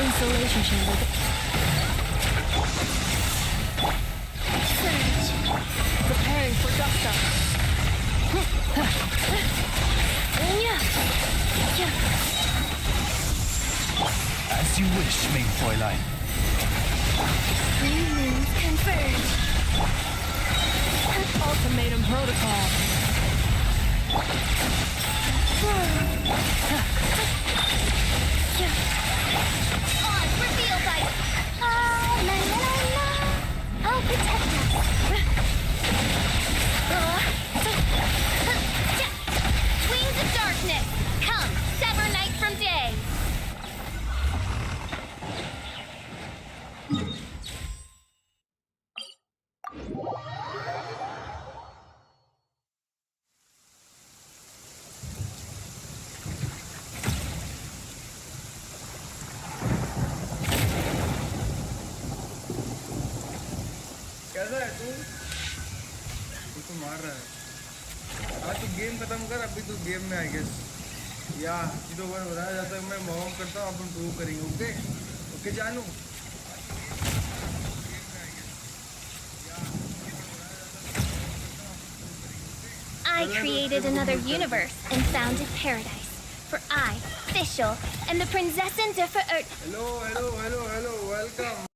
Installation chamber. Preparing for dust up. As you wish, main Fräulein. Means confirmed. Ultimatum protocol. Ours reveal bite. Oh, la la la la. I'll protect us. Wings of darkness. Come, sever night from day. कैसा है तू? तू तो मार रहा है। आज तू गेम खत्म कर, अभी तू गेम में आई गेस। या 0-1 बताया जाता है, मैं मॉम करता हूँ, अपन 2 करेंगे। ओके ओके जानू। I created another universe and founded paradise. For I, Fischl, and the Prinzessin de Hello, welcome.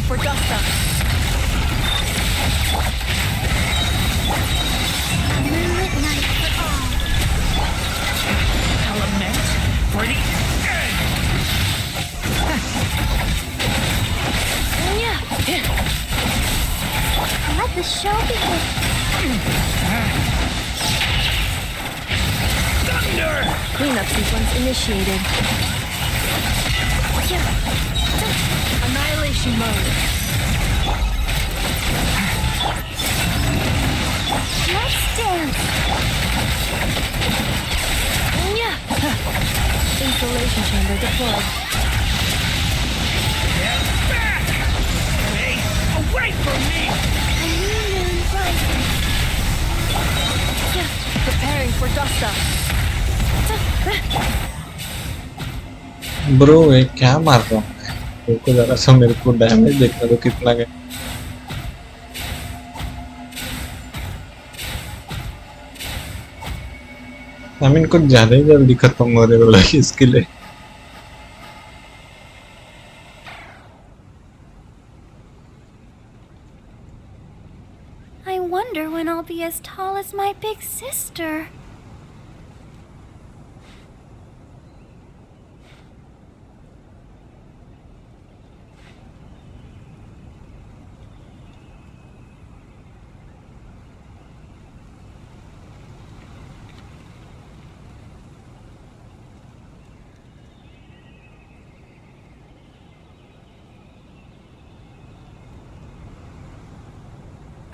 for Gusta. Moonlit night for all. Element for the end! The show begins. Thunder! Cleanup sequence initiated. Annihilation mode. Let's dance. Insulation chamber deployed. Get back! Hey, away from me! A new moon rising. Preparing for dust up. Bro ये क्या मार रहा हूँ मैं? रुको जरा सा, मेरे को डैमेज देखना तो कितना गया। आई मीन कुछ ज्यादा ही जल्दी खत्म हो रहे वाला इसके लिए। I wonder when I'll be as tall as my big sister.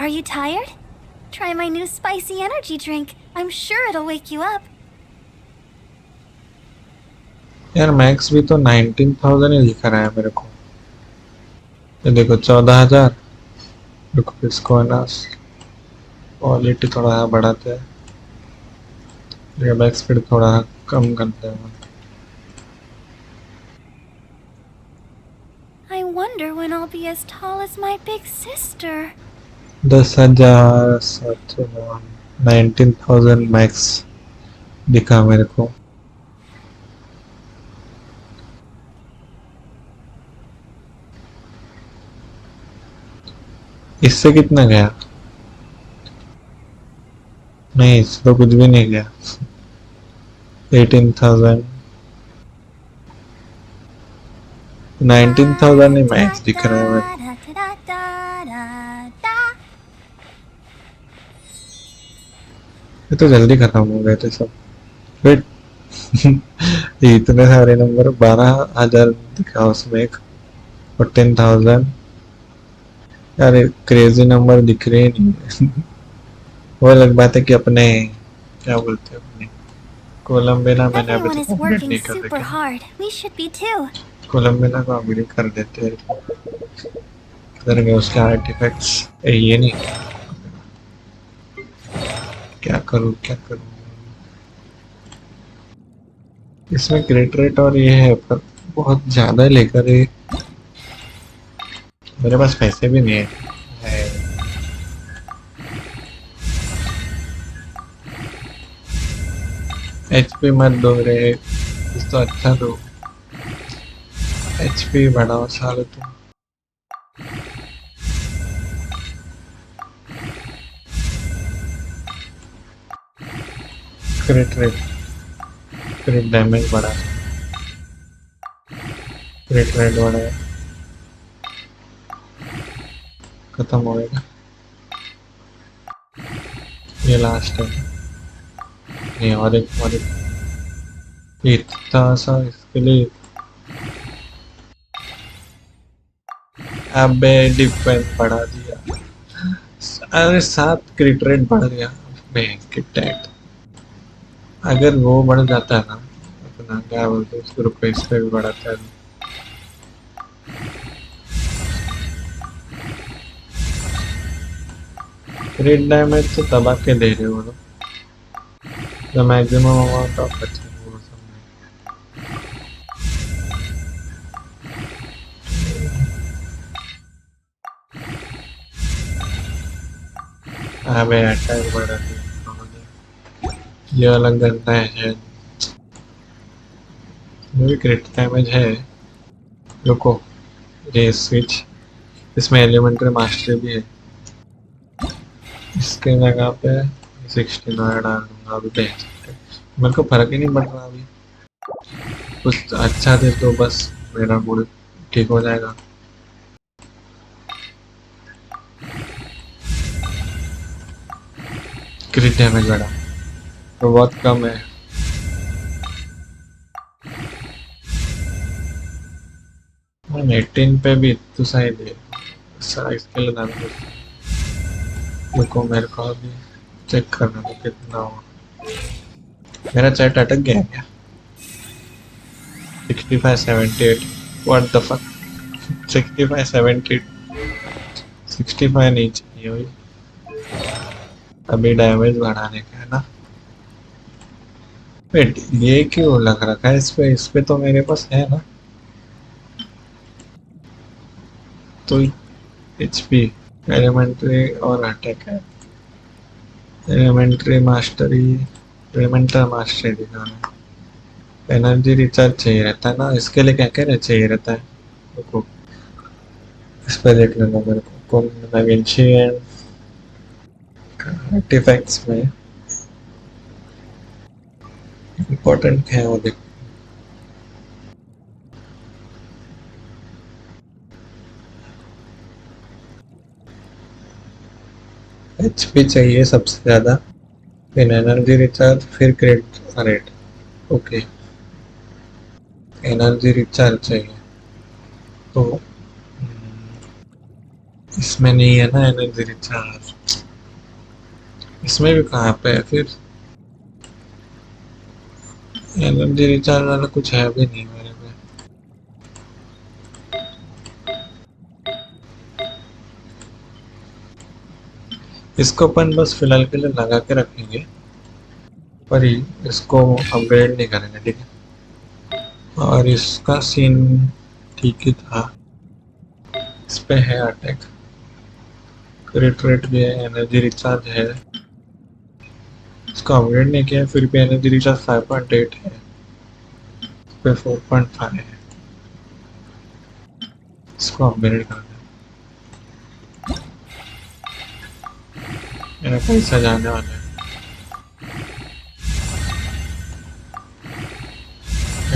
Are you tired? Try my new spicy energy drink. I'm sure it'll wake you up. यार मैक्स भी तो 19,000 ही दिखा रहा है मेरे को। ये देखो 14,000। रुको इसको है ना क्वालिटी थोड़ा बढ़ाते हैं, बैक स्पीड थोड़ा कम करते हैं। I wonder when I'll be as tall as my big sister. 10,000 19,000 max दिखा मेरे को। इससे कितना गया? नहीं, इससे तो कुछ भी नहीं गया। 18,000 19,000 ही मैक्स दिख रहा है मेरे। ये तो जल्दी खत्म हो गए थे सब। फिर इतने सारे नंबर 12,000 दिखा उसमें एक, और 10,000। यार क्रेजी नंबर दिख रहे नहीं। वो अलग बात है कि अपने क्या बोलते हैं अपने कोलम्बिया मैंने अभी तक अपडेट नहीं कर रखा। कोलम्बिया को अपग्रेड कर देते हैं। किधर गए उसके आर्टिफैक्ट्स? ये नहीं, क्या करूं क्या करूं। इसमें क्रेट रेट और ये है पर बहुत ज्यादा लेकर ये, मेरे पास पैसे भी नहीं है। एचपी मत दो रे, इस तो अच्छा दो। एचपी बढ़ाओ साले तुम। क्रिट रेट, क्रिट डैमेज बढ़ा, क्रिट रेट बढ़ाया, खत्म हो गया। ये लास्ट है। ये और एक इतना सा इसके लिए। अबे डिफेंस बढ़ा दिया। अरे 7 क्रिट रेट बढ़ गया। टैट अगर वो बढ़ जाता है ना अपना क्या बोलते हैं उसको, रुको इस पे भी बढ़ाता है। क्रिट डैमेज तो दबा के दे रहे हो लोग। द मैक्सिमम अमाउंट ऑफ अच्छा वो सब नहीं। अबे अटैक बढ़ा दिया। ये अलग गंदा है, भी क्रिट डैमेज है। रुको ये स्विच, इसमें एलिमेंट्री मास्टरी भी है। इसके जगह पे 69 डाल दूंगा। अभी भेज सकते, मेरे को फर्क ही नहीं पड़ रहा। अभी कुछ अच्छा दे तो बस मेरा मूड ठीक हो जाएगा। क्रिट डैमेज बढ़ा तो बहुत कम है। मैं 18 पे भी तो सही दे साइज के लिए दाम मेरे को अभी चेक करना तो कितना हो। मेरा चैट अटक गया क्या? 65-78 व्हाट द फक 65-78 65 नहीं चाहिए भाई अभी डैमेज बढ़ाने का है ना। वेट ये क्यों लग रखा है इस पे तो मेरे पास है ना। तो HP एलिमेंट्री और अटैक है। एलिमेंट्री मास्टरी एलिमेंटल मास्टरी दिखाना। एनर्जी रिचार्ज चाहिए रहता है ना। इसके लिए क्या क्या चाहिए रहता है रुको इस पे देख लेना मेरे को गेंशिन आर्टिफैक्ट्स में इम्पोर्टेंट है वो देख। HP चाहिए सबसे ज़्यादा फिर एनर्जी रिचार्ज फिर credit rate. Okay energy recharge चाहिए तो इसमें नहीं है ना एनर्जी रिचार्ज। इसमें भी कहाँ पे है फिर एनर्जी रिचार्ज वाला कुछ है भी नहीं मेरे पे। इसको अपन बस फिलहाल के लिए लगा के रखेंगे पर इसको अपग्रेड नहीं करेंगे ठीक है। और इसका सीन ठीक ही था। इस पे है अटैक क्रिट रेट भी है एनर्जी रिचार्ज है। इसको अपग्रेड नहीं किया फिर भी एनर्जी रिचार्ज 5.8 है इस पे 4.5 है। इसको अपग्रेड कर दें मेरा पैसा जाने वाला है।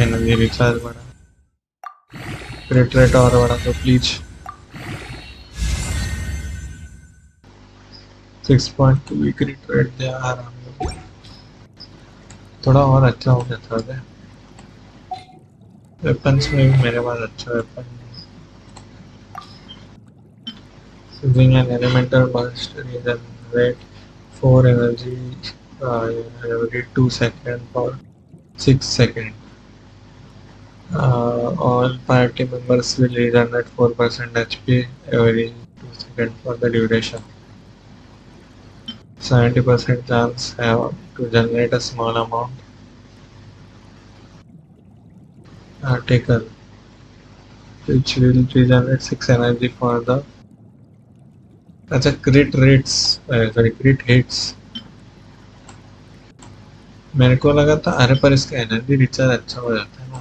एनर्जी रिचार्ज बढ़ा क्रिट रेट और बढ़ा तो प्लीज 6.2 क्रिट रेट दे आराम से थोड़ा और अच्छा हो जाता है। वेपन्स में भी मेरे पास अच्छा weapon using an elemental mastery generate 4 energy every 2 seconds for 6 seconds. All party members will regenerate 4% HP every 2 seconds for the duration. 70% chance have to generate a small amount. Article which will regenerate 6 energy for the अच्छा क्रिट rates sorry क्रिट hits. मेरे को लगा था अरे पर इसका energy recharge अच्छा हो जाता है ना।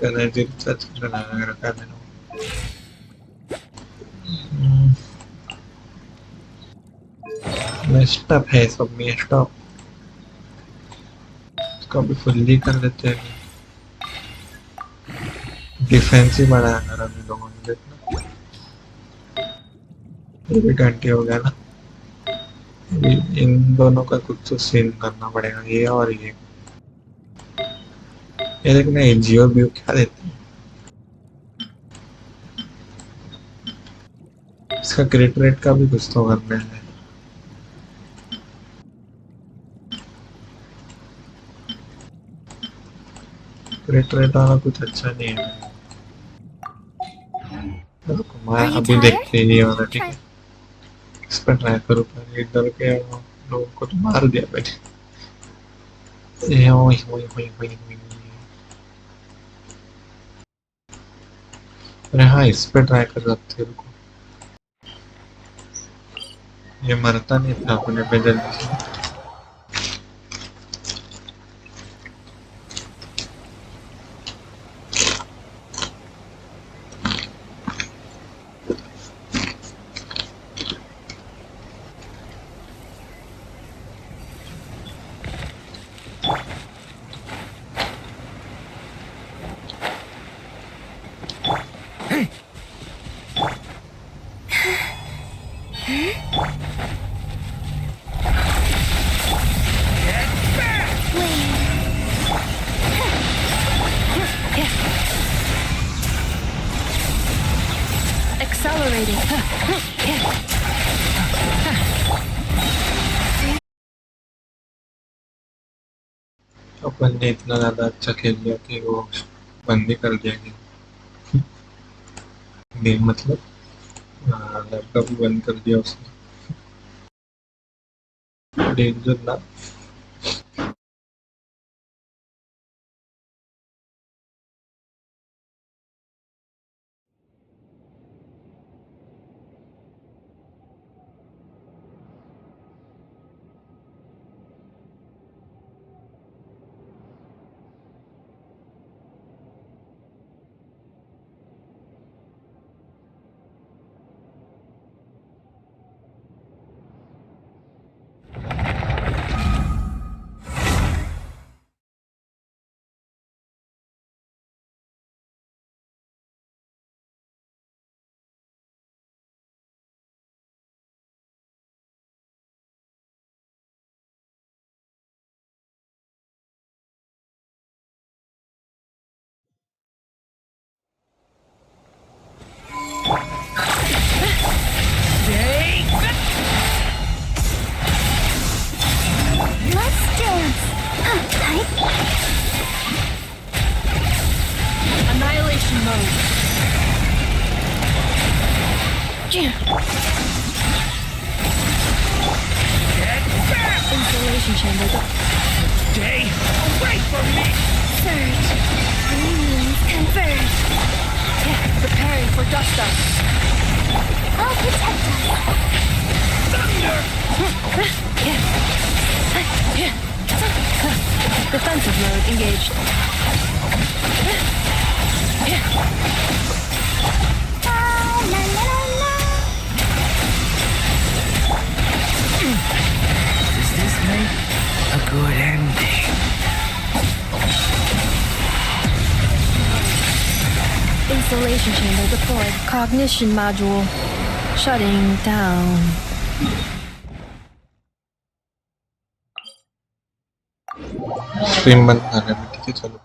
एनर्जी रिचार्ज लगा रखा है मैंने। मेस्ड अप है सब मेस्ड अप। इसको भी फुल्ली कर लेते हैं। डिफेंस ही बढ़ाया कर हम लोगों ने देखना ये भी 20 हो गया ना। इन दोनों का कुछ तो सीन करना पड़ेगा ये और ये देखना ये जियो व्यू क्या देती है। इसका क्रिट रेट का भी कुछ तो करना है। क्रिट रेट वाला कुछ अच्छा नहीं है। मैं अभी देखते ही नहीं हो रहा ठीक है। इस पर ट्राई करूँ पर इधर के लोगों को तो मार दिया मैंने। अरे हाँ इस पे ट्राई कर सकते हो। ये मरता नहीं था अपने पे जल्दी से। accelerating. अपन ने इतना ज़्यादा अच्छा खेल लिया कि वो बंद ही कर दिया गेम मतलब लैपटॉप भी बंद कर दिया उसने डेंजर ना Annihilation mode. Installation chamber. Stay away from me! Surge. Aliens converge. Preparing for dust up. I'll protect us. Thunder! Defensive mode engaged. Does this make a good ending? Installation chamber deployed. Cognition module shutting down. Stream बंद कर रहे हैं ठीक है चलो